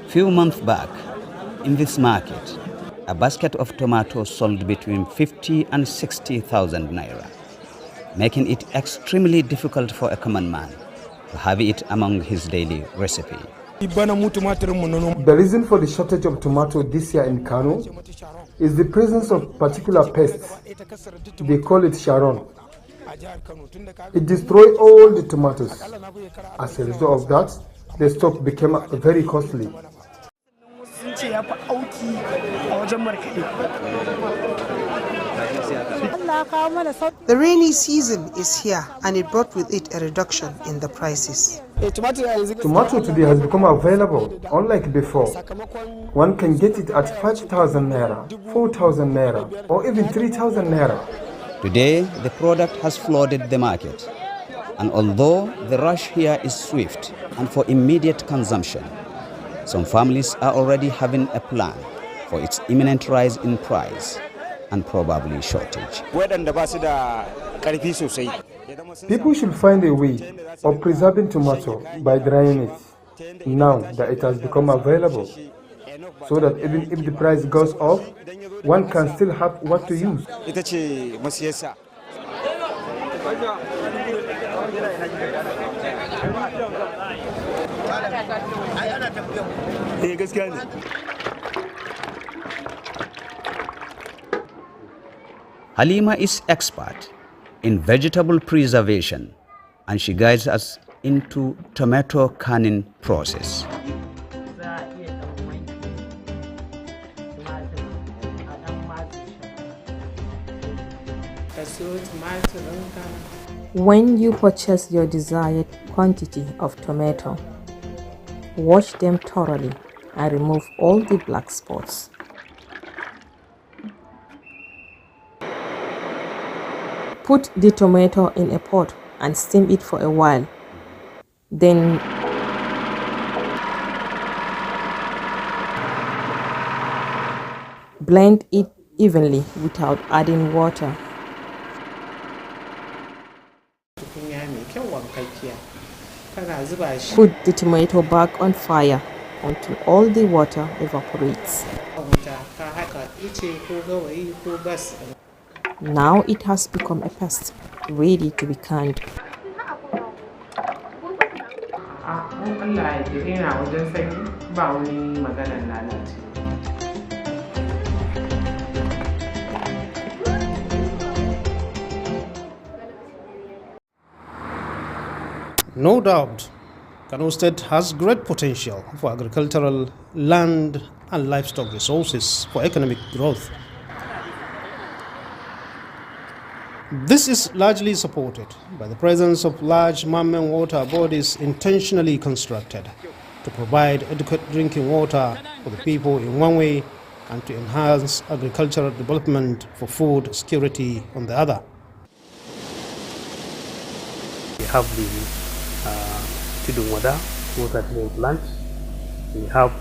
Few months back, in this market, a basket of tomatoes sold between 50 and 60,000 naira, making it extremely difficult for a common man to have it among his daily recipe. The reason for the shortage of tomato this year in Kano is the presence of particular pests. They call it Sharon. It destroys all the tomatoes. As a result of that, the stock became very costly. The rainy season is here and it brought with it a reduction in the prices. Tomato today has become available, unlike before. One can get it at 5,000 naira, 4,000 naira, or even 3,000 naira. Today, the product has flooded the market. And although the rush here is swift and for immediate consumption, some families are already having a plan for its imminent rise in price and probably shortage. People should find a way of preserving tomato by drying it, now that it has become available, so that even if the price goes up, one can still have what to use. Halima is expert in vegetable preservation, and she guides us into tomato canning process. When you purchase your desired quantity of tomato, wash them thoroughly and remove all the black spots. Put the tomato in a pot and steam it for a while. Then blend it evenly without adding water. Put the tomato back on fire until all the water evaporates. Now it has become a paste, ready to be canned. No doubt, Kano State has great potential for agricultural, land and livestock resources for economic growth. This is largely supported by the presence of large man-made water bodies intentionally constructed to provide adequate drinking water for the people in one way and to enhance agricultural development for food security on the other. We have the Tidumwada water treatment plant, we have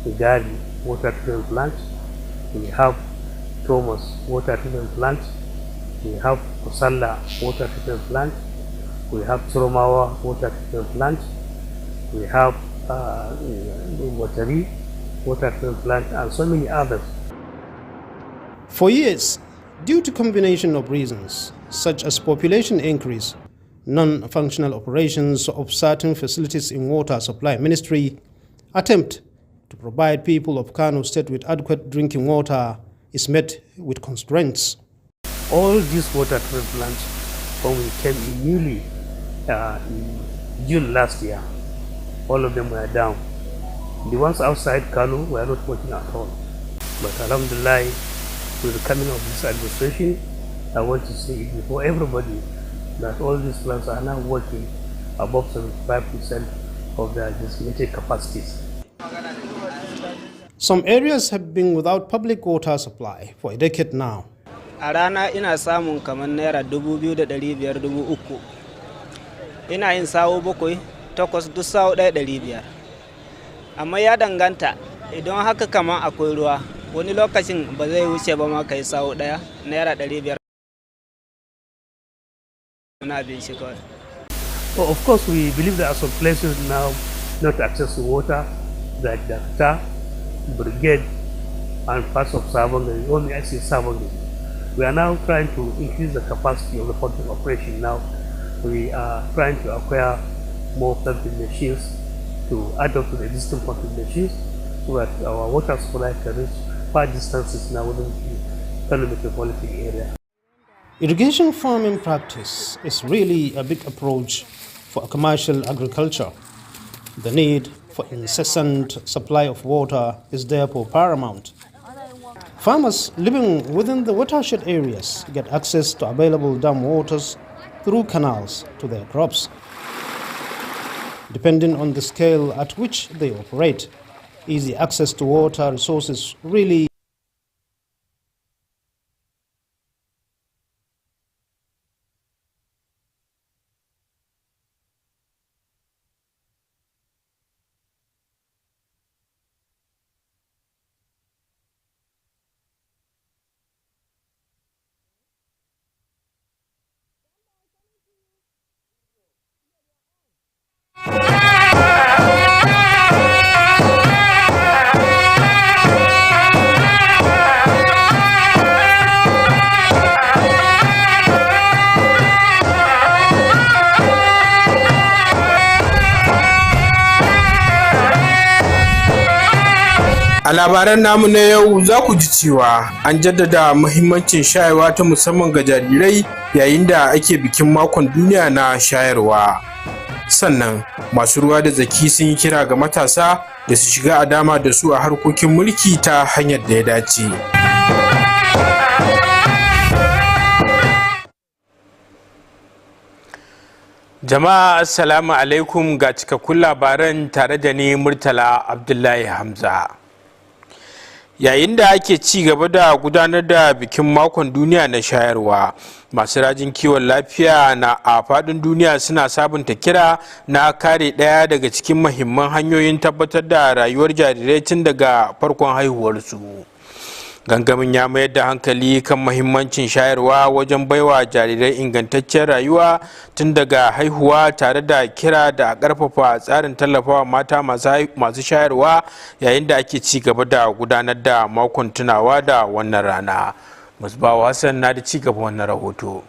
the Gadi water treatment plant, we have Thomas water treatment plant, we have Kosalla water treatment plant, we have Turomawa water treatment plant, we have Watari water treatment plant, and so many others. For years, due to combination of reasons, such as population increase, non-functional operations of certain facilities in Water Supply Ministry, attempt to provide people of Kano State with adequate drinking water is met with constraints. All these water treatment plants, when we came in June last year, all of them were down. The ones outside Kano were not working at all. But alhamdulillah, with the coming of this administration, I want to say it before everybody that all these plants are now working above 75% of their designated capacities. Some areas have been without public water supply for a decade now. A rana ina samun kamar naira 2,500-3,000. Ina yin sawo 7-8 duk sawo 1,500. Amma ya danganta idan haka kamar akwai ruwa, wani lokacin ba zai wuce ba ma kai sawo 1 naira 500. Well, of course, we believe there are some places now not accessing water, like Dakta, Brigade, and parts of Savangari, only I see Savangari. We are now trying to increase the capacity of the pumping operation now. We are trying to acquire more pumping machines to add up to the existing pumping machines so that our water supply can reach far distances now within the Kano metropolitan area. Irrigation farming practice is really a big approach for commercial agriculture. The need for incessant supply of water is therefore paramount. Farmers living within the watershed areas get access to available dam waters through canals to their crops. Depending on the scale at which they operate, easy access to water resources really A labaran namu na yau za ku ji cewa an jaddada muhimmancin shayarwa ta musamman ga jarirai yayin da ake bikin makon duniya na shayarwa. Sannan masu ruwa da tsaki sun yi kira ga matasa da su shiga a dama da su a harkokin mulki ta hanyar da ya dace. Jama'a assalamu alaikum, ga cikakkun labaran tare da ni Murtala Abdullahi Hamza. Yayin da ake ci gaba da gudanar da bikin makon duniya na shayarwa, masu rajin kiwon lafiya na a faɗin duniya suna sabunta kira na kare ɗaya daga cikin muhimman hanyoyin tabbatar da rayuwar jarirai tun daga farkon haihuwarsu. Gangamin ya mayar da hankali kan mahimmancin shayarwa wajen baiwa jarirai ingantaccen rayuwa tun daga haihuwa, tare da kira da a ƙarfafa tsarin tallafawa mata masu shayarwa yayin da ake ci gaba da gudanar da makon tunawa da wannan rana. Musbawa Hassan na da ci gaba wannan rahoto.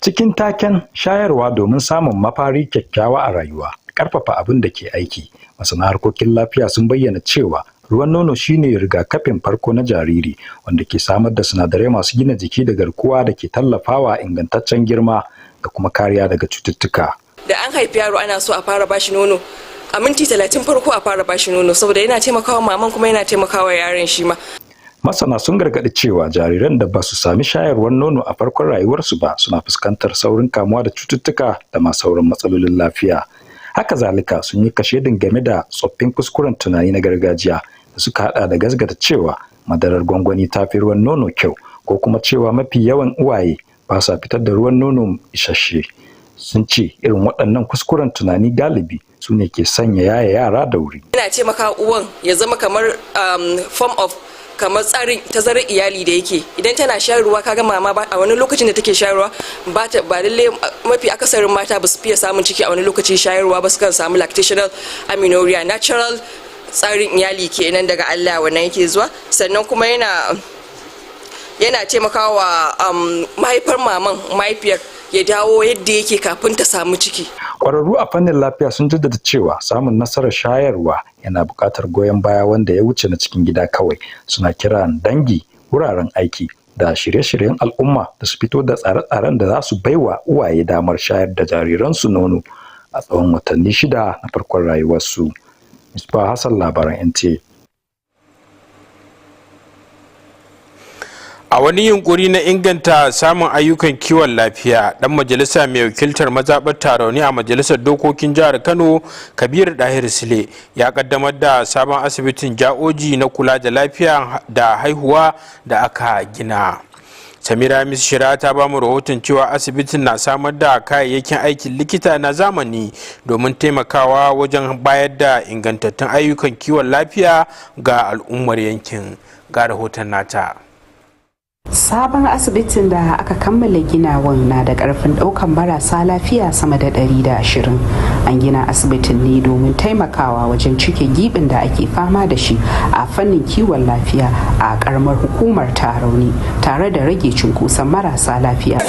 Cikin taken shayarwa domin samun mafari kyakkyawa a rayuwa, ƙarfafa abin da ke aiki, masana harkokin lafiya sun bayyana cewa ruwan nono shine rigakafin farko na jariri wanda ke samar da sinadarai masu gina jiki da garkuwa da ke tallafawa ingantaccen girma da kuma kariya daga cututtuka. Da an haifi yaro ana so a fara bashi nono a minti 30 farko a fara bashi nono saboda yana taimakawa maman kuma yana taimakawa yaron shi ma. Masana sun gargaɗi cewa jariran da ba su sami shayarwar nono a farkon rayuwarsu ba suna fuskantar saurin kamuwa da cututtuka da ma sauran matsalolin lafiya. Haka zalika sun yi kashedin game da tsoffin kuskuren tunani na gargajiya da suka hada da gasgata cewa madarar gwangwani ta fi ruwan nono kyau, ko kuma cewa mafi yawan uwaye ba sa fitar da ruwan nono isasshe. Sun ce irin waɗannan kuskuren tunani galibi su ne ke sanya yaya yara da wuri. Yana taimaka uwan ya zama kamar form of kamar tsarin tazarar iyali da yake, idan tana shayarwa kaga mama a wani lokacin da take shayarwa ba lalle mafi akasarin mata ba su fiye samun ciki a wani lokacin shayarwa ba, su kan samu lactational amenorrhea. Natural tsarin iyali kenan daga Allah wannan yake zuwa. Sannan kuma yana taimakawa mahaifar mahaifiyar ya dawo yadda yake kafin ta samu ciki. Ƙwararru a fannin lafiya sun jaddada cewa samun nasarar shayarwa yana buƙatar goyon baya wanda ya wuce na cikin gida kawai. Suna kiran dangi, wuraren aiki da shirye-shiryen al'umma da su fito da tsare-tsaren da za su baiwa uwaye damar shayar da jariransu nono a tsawon watanni 6 na farkon rayuwarsu. Musbawa Hassan, labaran NTA. A wani yunkuri na inganta samun ayyukan kiwon lafiya, dan majalisa mai wakiltar mazaɓar Tarauni a majalisar dokokin jihar Kano, Kabir Dahir Sile, ya kaddamar da sabon asibitin Ja'oji na kula da lafiya da haihuwa da aka gina. Samira Miss Shira ta ba mu rahoton cewa asibitin na samar da kayayyakin aikin likita na zamani domin taimakawa wajen bayar da ingantattun ayyukan kiwon lafiya ga al'ummar yankin. Ga rahoton nata. Sabon asibitin da aka kammala ginawan na da karfin daukan marasa lafiya sama da 120. An gina asibitin ne domin taimakawa wajen cike gibin da ake fama da shi a fannin kiwon lafiya a karamar hukumar Tarauni tare da rage cunkoson marasa lafiya.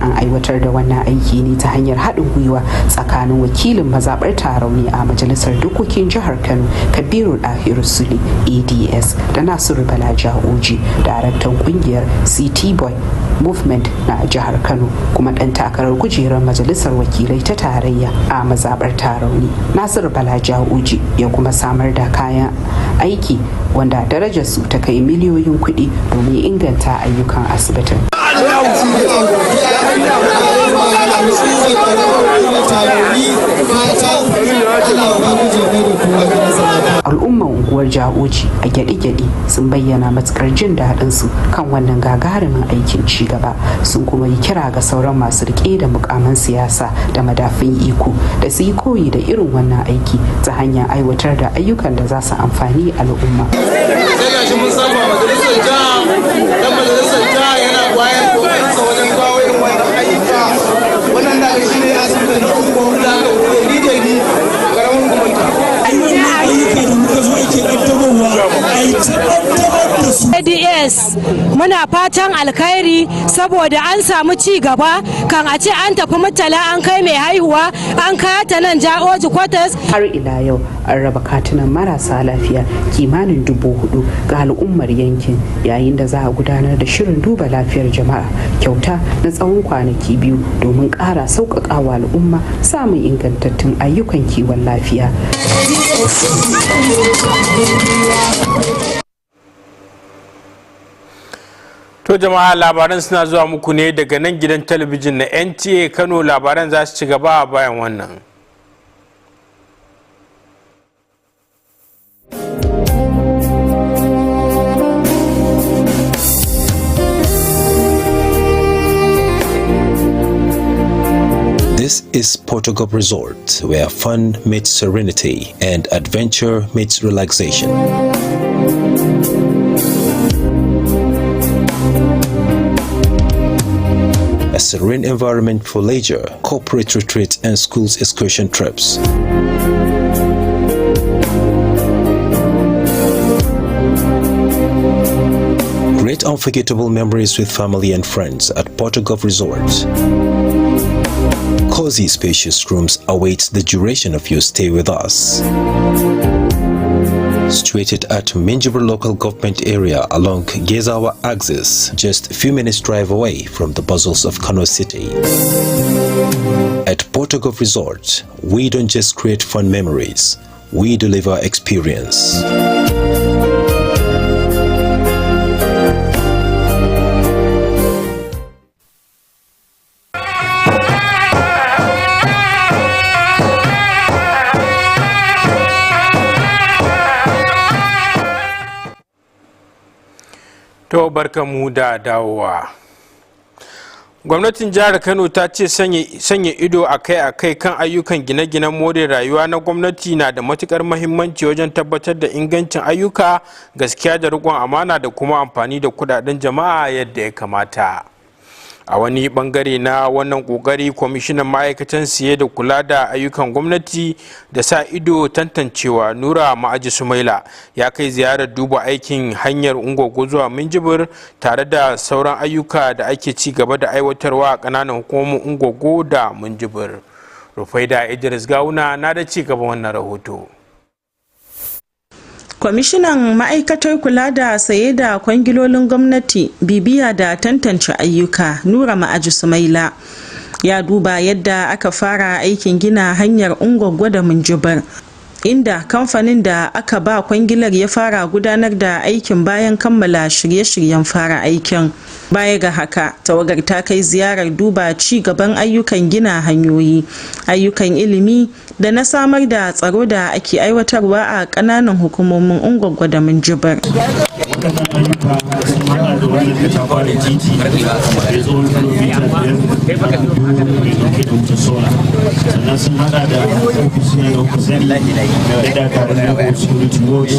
An aiwatar da wannan aiki ne ta hanyar haɗin gwiwa tsakanin wakilin mazaɓar Tarauni a majalisar dokokin jihar Kano Kabiru Dahiru Sule ADS da Nasiru Bala Jaoji daraktan kungiyar CT Boy Movement na jihar Kano kuma ɗan takarar kujerar majalisar wakilai ta tarayya a mazaɓar Tarauni. Nasiru Bala Jaoji ya kuma samar da kayan aiki wanda darajarsu ta kai miliyoyin kuɗi domin inganta ayyukan asibitin. Al'umman unguwar Jaoji a gyaɗe-gyaɗe sun bayyana matukar jin daɗin su kan wannan gagarumin aikin ci gaba, sun kuma yi kira ga sauran masu rike da mukaman siyasa da madafin iko da su yi koyi da irin wannan aiki ta hanyar aiwatar da ayyukan da za su amfani al'umma. ADS muna fatan alkhairi saboda an samu ci gaba kan a ce an tafi mutala an kai mai haihuwa an kata nan Jaoji quarters. Har ila yau an raba katunan marasa lafiya kimanin 4,000 ga al'ummar yankin yayin da za a gudanar da shirin duba lafiyar jama'a kyauta na tsawon kwanaki 2 domin ƙara sauƙaƙawa al'umma samun ingantattun ayyukan kiwon lafiya. To jama'a labaran suna zuwa muku ne daga nan gidan talabijin na Nta Kano. Labaran za su ci gaba a bayan wannan. This is Portugal Resort, where fun meets serenity and adventure meets relaxation. A serene environment for leisure, corporate retreats and schools excursion trips. Great unforgettable memories with family and friends at Portugal Resort. Cozy, spacious rooms await the duration of your stay with us. Situated at Minjibur local government area along Gezawa axis, just a few minutes drive away from the bustles of Kano City. At Portugal Resort, we don't just create fun memories, we deliver experience. To barkamu da dawowa. Gwamnatin jihar Kano ta ce sanya ido akai-akai kan ayyukan gine-ginen more rayuwa na gwamnati na da matukar muhimmanci wajen tabbatar da ingancin ayyuka, gaskiya da riƙon amana da kuma amfani da kudaden jama'a yadda ya kamata. A wani bangare na wannan kokari, kwamishinan ma'aikatan siye da kula da ayyukan gwamnati da sa ido tantancewa Nura Ma'aji Sumaila ya kai ziyarar duba aikin hanyar Ungogo zuwa Minjibir tare da sauran ayyuka da ake ci gaba da aiwatarwa a kananan hukumomin Ungogo da Minjibir. Rufaida Idris Gawuna na da ci gaba wannan rahoto. Kwamishinan ma'aikatar kula da saye da kwangilolin gwamnati, bibiya da tantance ayyuka Nura Ma'aji Sumaila ya duba yadda aka fara aikin gina hanyar Ungwaggo da Minjibir, inda kamfanin da aka ba kwangilar ya fara gudanar da aikin bayan kammala shirye-shiryen fara aikin. Baya ga haka, tawagar ta kai ziyarar duba ci gaban ayyukan gina hanyoyi, ayyukan ilimi da na samar da tsaro da ake aiwatarwa a ƙananan hukumomin Ungwaggo da Minjibir. waɗannan ayyuka sun haɗa da wani katafa da titi da tsawon kilomita 5 a ɗauke da wutar sola, sannan sun haɗa da ofisiya da ofisari da dakarun da security watch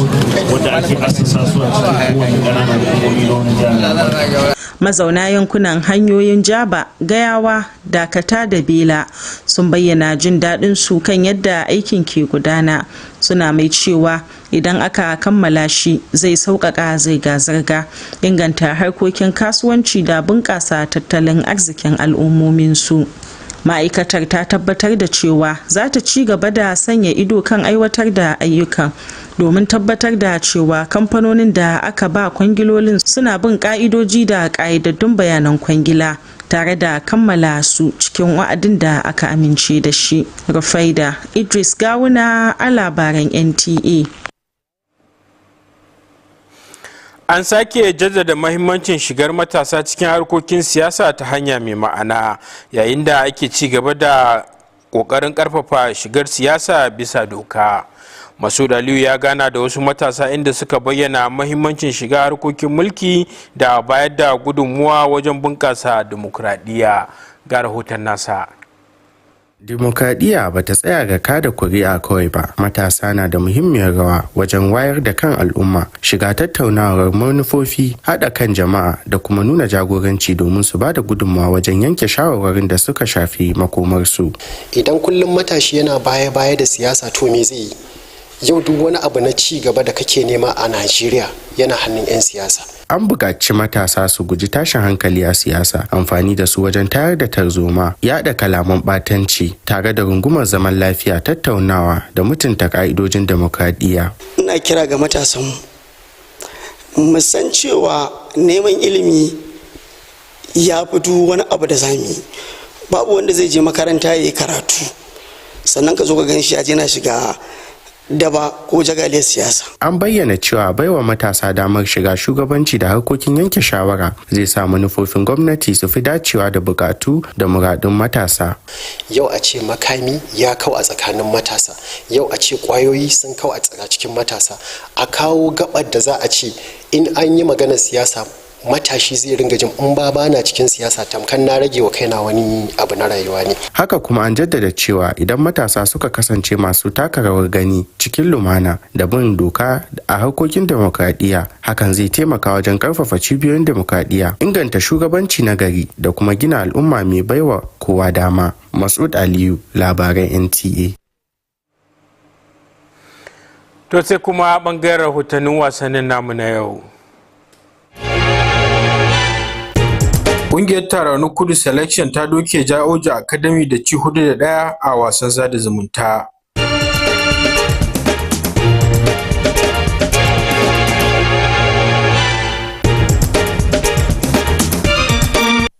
wadda ake asasa su a cikin kowane ƙananan hukumomi na wani jihar. Mazauna yankunan hanyoyin Jaba, Gayawa, Dakata da Bela sun bayyana jin daɗin su kan yadda aikin ke gudana, suna mai cewa idan aka kammala shi zai sauƙaƙa zirga-zirga, inganta harkokin kasuwanci da bunƙasa tattalin arzikin al'ummominsu. Ma'aikatar ta tabbatar da cewa za ta ci gaba da sanya ido kan aiwatar da ayyukan domin tabbatar da cewa kamfanonin da aka ba kwangilolin suna bin ka'idoji da ka'idaddun bayanan kwangila tare da kammala su cikin wa'adin da aka amince da shi. Rufaida Idris Gawuna a labaran NTA. An sake jaddada mahimmancin shigar matasa cikin harkokin siyasa ta hanya mai ma'ana yayin da ake ci gaba da ƙoƙarin ƙarfafa shigar siyasa bisa doka. Masud Aliyu ya gana da wasu matasa inda suka bayyana mahimmancin shiga harkokin mulki da bayar da gudunmuwa wajen bunƙasa dimokuraɗiyya. Ga rahoton nasa. Dimokuraɗiyya ba ta tsaya ga kada kuri'a kawai ba. Matasa na da muhimmiyar rawa wajen wayar da kan al'umma, shiga tattaunawar manufofi, haɗa kan jama'a da kuma nuna jagoranci domin su ba da gudunmawa wajen yanke shawarwarin da suka shafi makomarsu. Idan kullum matashi yana baya-baya da siyasa to me zai yi? Yau duk wani abu na ci gaba da kake nema a Najeriya yana hannun 'yan siyasa. An buƙaci matasa su guji tashin hankali a siyasa, amfani da su wajen tayar da tarzoma, yaɗa kalaman ɓatanci, tare da rungumar zaman lafiya, tattaunawa da mutunta ƙa'idojin demokradiyya. Ina kira ga matasan mu san cewa neman ilimi ya fi duk wani abu da zamu yi. Babu wanda zai je makaranta ya yi karatu sannan ka zo ka gan shi a na shiga daba ko jagaliyar siyasa. An bayyana cewa baiwa matasa damar shiga shugabanci da harkokin yanke shawara zai sa manufofin gwamnati su fi dacewa da bukatu da muradun matasa. Yau a ce makami ya kau a tsakanin matasa, yau a ce kwayoyi sun kau a cikin matasa, a kawo gabar da za a ce in an yi maganar siyasa matashi zai ringa jin in ba na cikin siyasa tamkar na rage wa kaina wani abu na rayuwa ne. Haka kuma an jaddada cewa idan matasa suka kasance masu taka rawar gani cikin lumana da bin doka a harkokin demokradiyya, hakan zai taimaka wajen karfafa cibiyoyin demokradiyya, inganta shugabanci na gari da kuma gina al'umma mai baiwa kowa dama. Masud Aliyu, labaran NTA. To sai kuma bangaren rahotannin wasannin namu na yau. Ƙungiyar Tarauni Kudu Selection ta doke Jaoja Academy da ci 4-1 a wasan sada zumunta.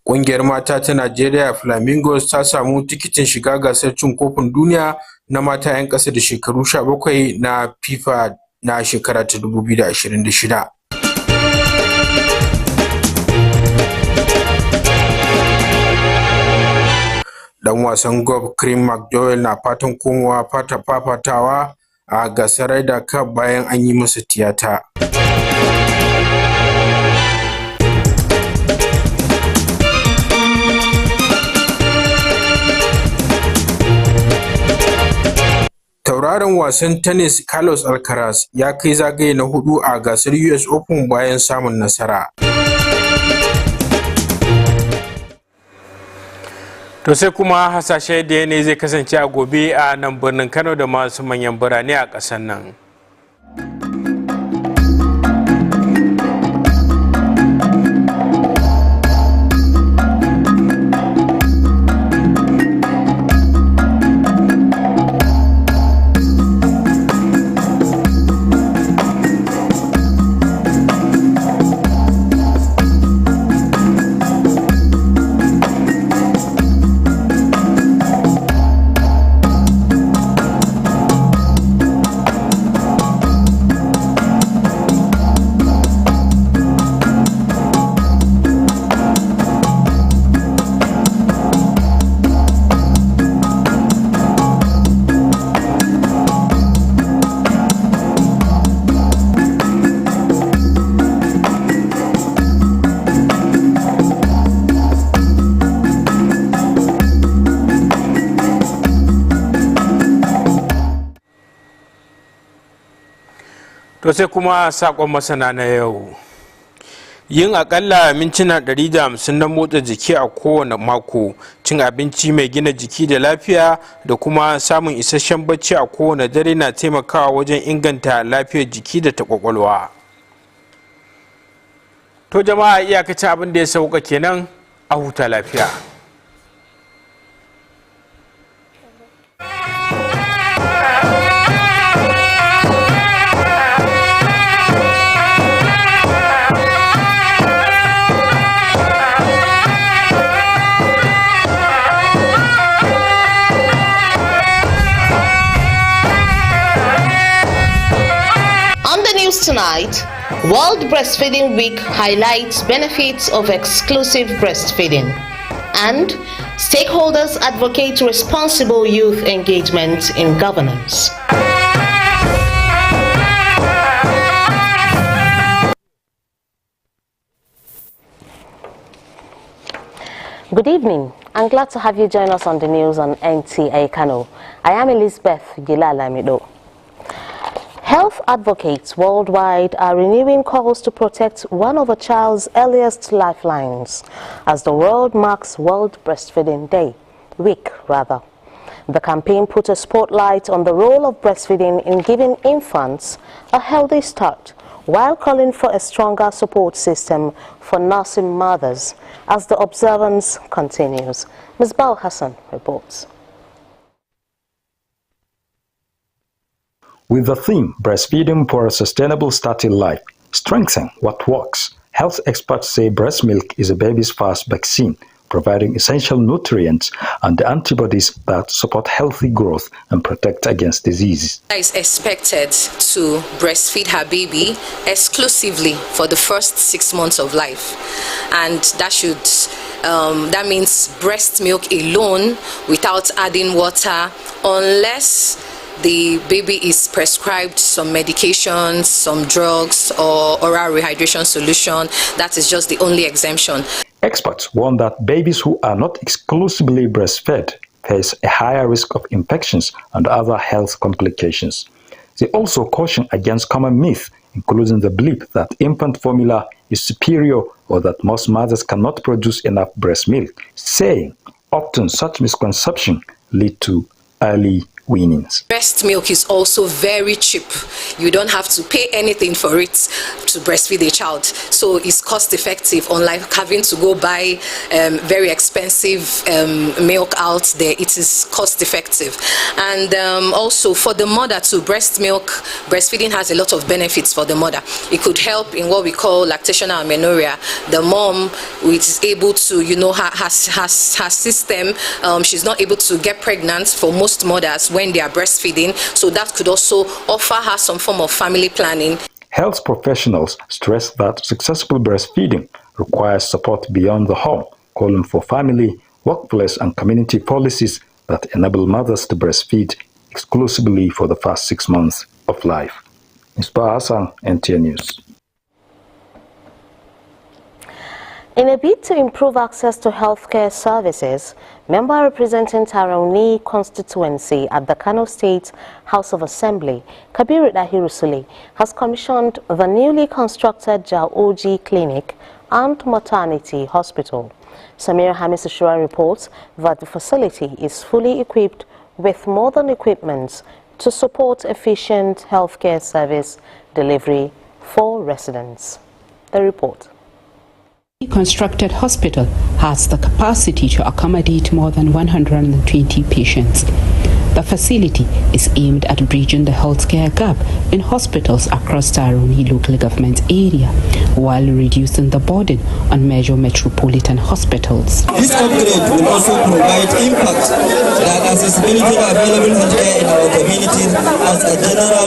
Ƙungiyar mata ta Najeriya Flamingos ta samu tikitin shiga gasar cin kofin duniya na mata 'yan ƙasa da shekaru 17 na FIFA na shekara ta 2026. Dan wasan golf Cream McDowell na fatan komawa fafatawa a gasar Ryder Cup bayan an yi masa tiyata. Tauraron wasan tennis Carlos Alcaraz ya kai zagaye na 4 a gasar US Open bayan samun nasara. To sai kuma hasashe da yanayi zai kasance a gobe a nan birnin Kano da masu manyan birane a ƙasar nan. To sai kuma sakon masana na yau. Yin akalla mintuna 150 na motsa jiki a kowane mako, cin abinci mai gina jiki da lafiya da kuma samun isasshen bacci a kowane dare na taimakawa wajen inganta lafiyar jiki da ta kwakwalwa. To jama'a, iyakacin abin da ya sauka kenan, a huta lafiya. Tonight, World Breastfeeding Week highlights benefits of exclusive breastfeeding, and stakeholders advocate responsible youth engagement in governance. Good evening. I'm glad to have you join us on the news on Nta Kano. I am Elizabeth Gilalamido. Health advocates worldwide are renewing calls to protect one of a child's earliest lifelines as the world marks World Breastfeeding Week. The campaign put a spotlight on the role of breastfeeding in giving infants a healthy start, while calling for a stronger support system for nursing mothers as the observance continues. Ms. Bao Hassan reports. With the theme, Breastfeeding for a Sustainable Start in Life, strengthen what works, health experts say breast milk is a baby's first vaccine, providing essential nutrients and the antibodies that support healthy growth and protect against diseases. Is expected to breastfeed her baby exclusively for the first 6 months of life, and that means breast milk alone without adding water, unless the baby is prescribed some medications, some drugs, or oral rehydration solution. That is just the only exemption. Experts warn that babies who are not exclusively breastfed face a higher risk of infections and other health complications. They also caution against common myths, including the belief that infant formula is superior or that most mothers cannot produce enough breast milk, saying often such misconceptions lead to early weanings. Breast milk is also very cheap. You don't have to pay anything for it to breastfeed a child. So it's cost effective, unlike having to go buy very expensive milk out there. It is cost effective. And also for the mother to breastfeeding has a lot of benefits for the mother. It could help in what we call lactational amenorrhea. The mom is able to, her system, she's not able to get pregnant for most mothers when they are breastfeeding, so that could also offer her some form of family planning. Health professionals stress that successful breastfeeding requires support beyond the home, calling for family, workplace, and community policies that enable mothers to breastfeed exclusively for the first 6 months of life. Mr. Hassan, NTA News. In a bid to improve access to healthcare services, member representing Tarauni constituency at the Kano State House of Assembly, Kabiru Dahirusuli, has commissioned the newly constructed Jaoji Clinic and Maternity Hospital. Samir Hamis Ashura reports that the facility is fully equipped with modern equipment to support efficient healthcare service delivery for residents. The report. The constructed hospital has the capacity to accommodate more than 120 patients. The facility is aimed at bridging the healthcare gap in hospitals across Tarauni local government area while reducing the burden on major metropolitan hospitals. This upgrade will also provide impact that accessibility to available healthcare in our communities as a general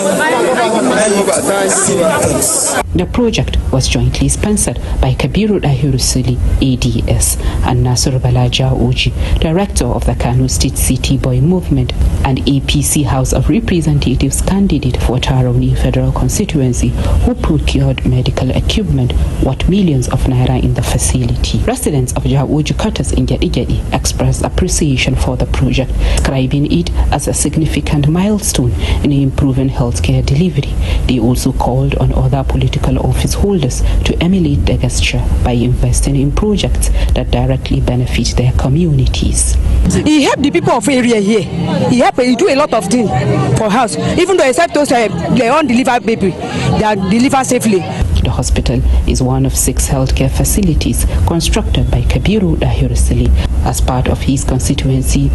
health symptoms. The project was jointly sponsored by Kabiru Dahirusuli, ADS, and Nasur Balaja Uji, director of the Kano State City Boy Movement, an APC House of Representatives candidate for Tarauni Federal Constituency who procured medical equipment worth millions of naira in the facility. Residents of Jawoji Quarters in Gedi expressed appreciation for the project, describing it as a significant milestone in improving healthcare delivery. They also called on other political office holders to emulate the gesture by investing in projects that directly benefit their communities. He helped the people of area here. He do a lot of things for house. Even though except those they don't deliver baby, they are delivered safely. The hospital is one of 6 healthcare facilities constructed by Kabiru Dahirusili as part of his constituency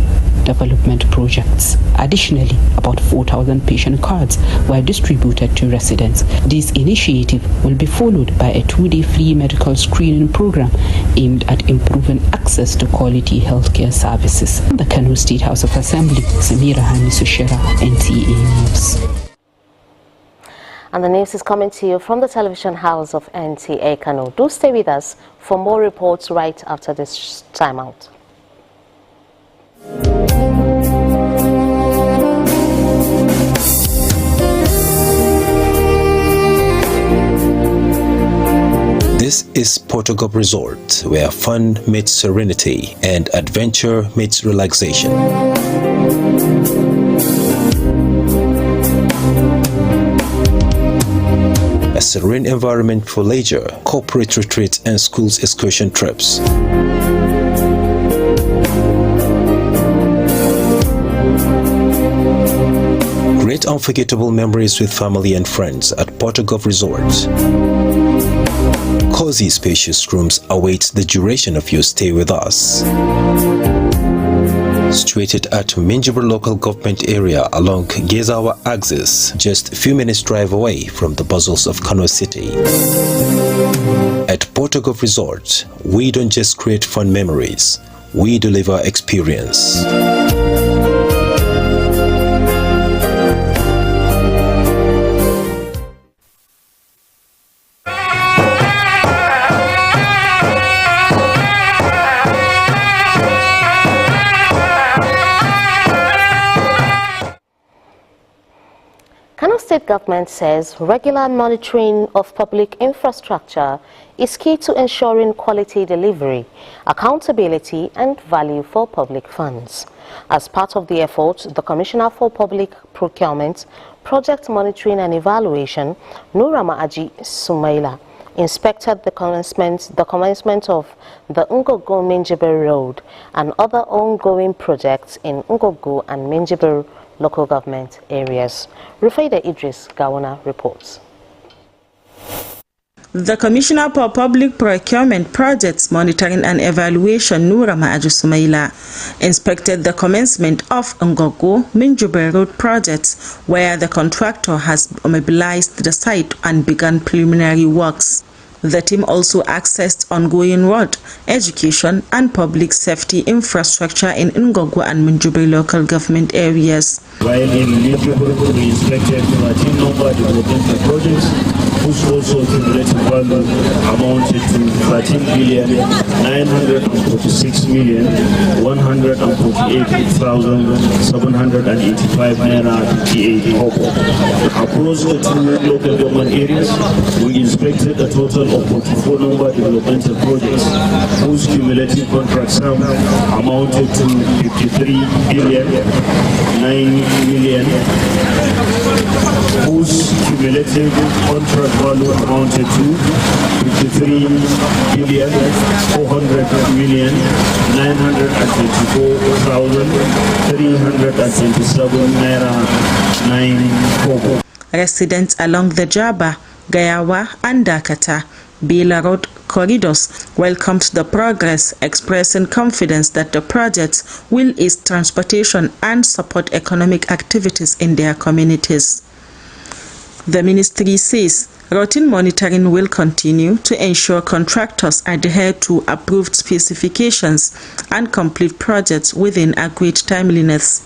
development projects. Additionally, about 4,000 patient cards were distributed to residents. This initiative will be followed by a 2-day free medical screening program aimed at improving access to quality healthcare services. The Kano State House of Assembly, Samira Hamisushera, NTA News. And the news is coming to you from the television house of Nta Kano. Do stay with us for more reports right after this timeout. This is Portugal Resort, where fun meets serenity and adventure meets relaxation. A serene environment for leisure, corporate retreats and schools excursion trips. Great unforgettable memories with family and friends at Portugal Resort. Cozy, spacious rooms await the duration of your stay with us. Situated at Minjibir local government area along Gezawa axis, just a few minutes drive away from the bustles of Kano City. At Portugal Resort, we don't just create fun memories, we deliver experience. State government says regular monitoring of public infrastructure is key to ensuring quality delivery, accountability and value for public funds. As part of the effort, the Commissioner for Public Procurement, Project Monitoring and Evaluation, Nurama Aji Sumaila, inspected the commencement of the Ngogo-Minjibir Road and other ongoing projects in Ngogo and Minjibir local government areas. Rufaida Idris Gawana reports. The Commissioner for Public Procurement, Projects Monitoring and Evaluation, Nurama Ajusumaila, inspected the commencement of Ngogo Minjibir Road projects, where the contractor has mobilized the site and begun preliminary works. The team also accessed ongoing road, education and public safety infrastructure in Ngogo and Minjibir local government areas. While in Minjibir, we inspected 13 number developmental projects, whose also cumulative value amounted to 13,946,148,785 naira 58 kobo. Across the 2 local government areas, we inspected a total of 44 number developmental projects, whose cumulative contract sum amounted to 53,9,000,000, whose cumulative contract value amounted to 53,400,924,327 naira 9 kobo. Residents along the Jaba, Gayawa and Dakata Bela Road corridors welcomed the progress, expressing confidence that the projects will ease transportation and support economic activities in their communities. The ministry says routine monitoring will continue to ensure contractors adhere to approved specifications and complete projects within agreed timeliness.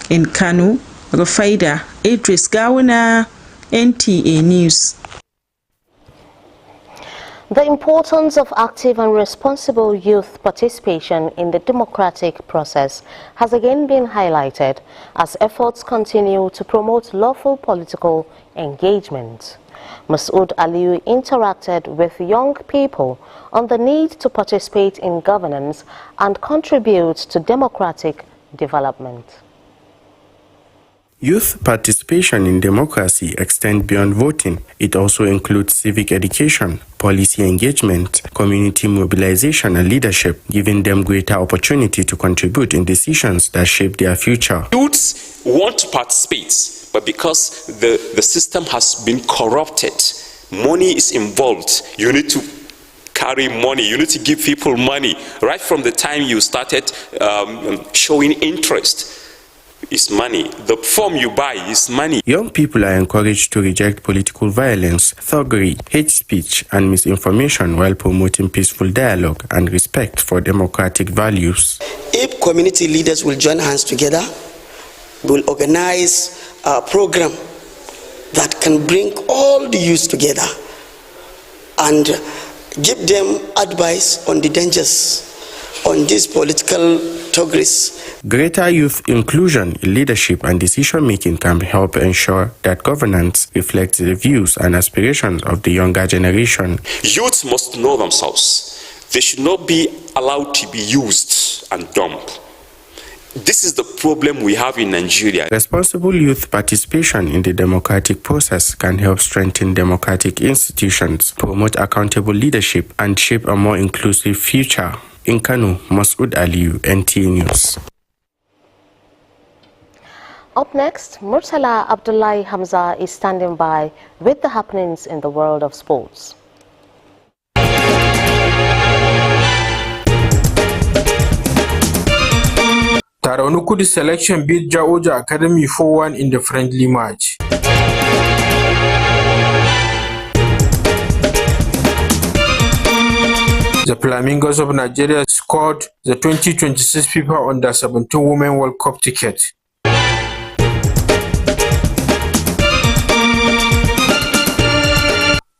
In Kano, Rufaida Idris Gawuna, NTA News. The importance of active and responsible youth participation in the democratic process has again been highlighted as efforts continue to promote lawful political engagement. Masood Aliyu interacted with young people on the need to participate in governance and contribute to democratic development. Youth participation in democracy extends beyond voting. It also includes civic education, policy engagement, community mobilization and leadership, giving them greater opportunity to contribute in decisions that shape their future. Youths want to participate, but because the system has been corrupted, money is involved. You need to carry money, you need to give people money. Right from the time you started showing interest, is money. The form you buy is money. Young people are encouraged to reject political violence, thuggery, hate speech, and misinformation while promoting peaceful dialogue and respect for democratic values. If community leaders will join hands together, we'll organize a program that can bring all the youth together and give them advice on the dangers on this political progress. Greater youth inclusion in leadership and decision-making can help ensure that governance reflects the views and aspirations of the younger generation. Youth must know themselves. They should not be allowed to be used and dumped. This is the problem we have in Nigeria. Responsible youth participation in the democratic process can help strengthen democratic institutions, promote accountable leadership, and shape a more inclusive future. In Kano, Masood Aliyu, NTA News. Up next, Murtala Abdullahi Hamza is standing by with the happenings in the world of sports. Tarawani Kudu selection beat Jaoja Academy 4-1 in the friendly match. The Flamingos of Nigeria scored the 2026 FIFA Under-17 Women World Cup ticket.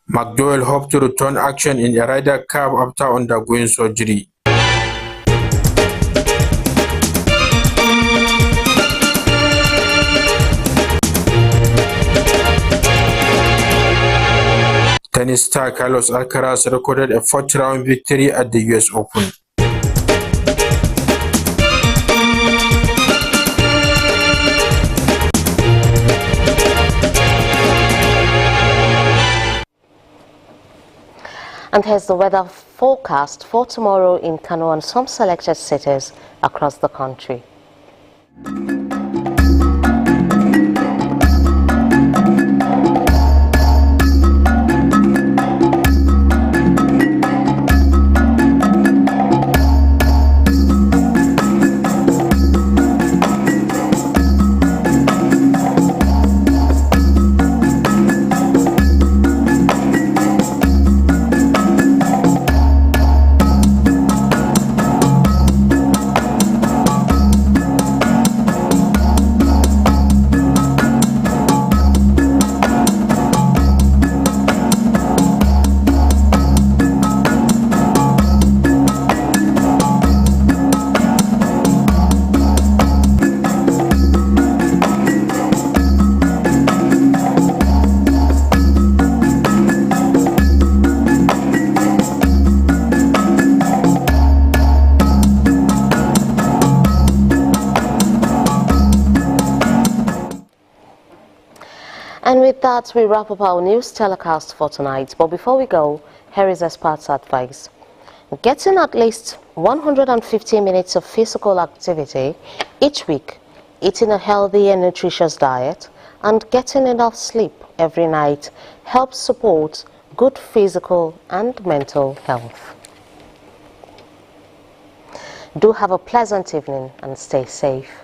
McDowell hoped to return action in a Ryder Cup after undergoing surgery. Tennis star Carlos Alcaraz recorded a fourth-round victory at the US Open. And here's the weather forecast for tomorrow in Kano and some selected cities across the country. And with that, we wrap up our news telecast for tonight. But before we go, here is experts' advice. Getting at least 150 minutes of physical activity each week, eating a healthy and nutritious diet, and getting enough sleep every night helps support good physical and mental health. Do have a pleasant evening and stay safe.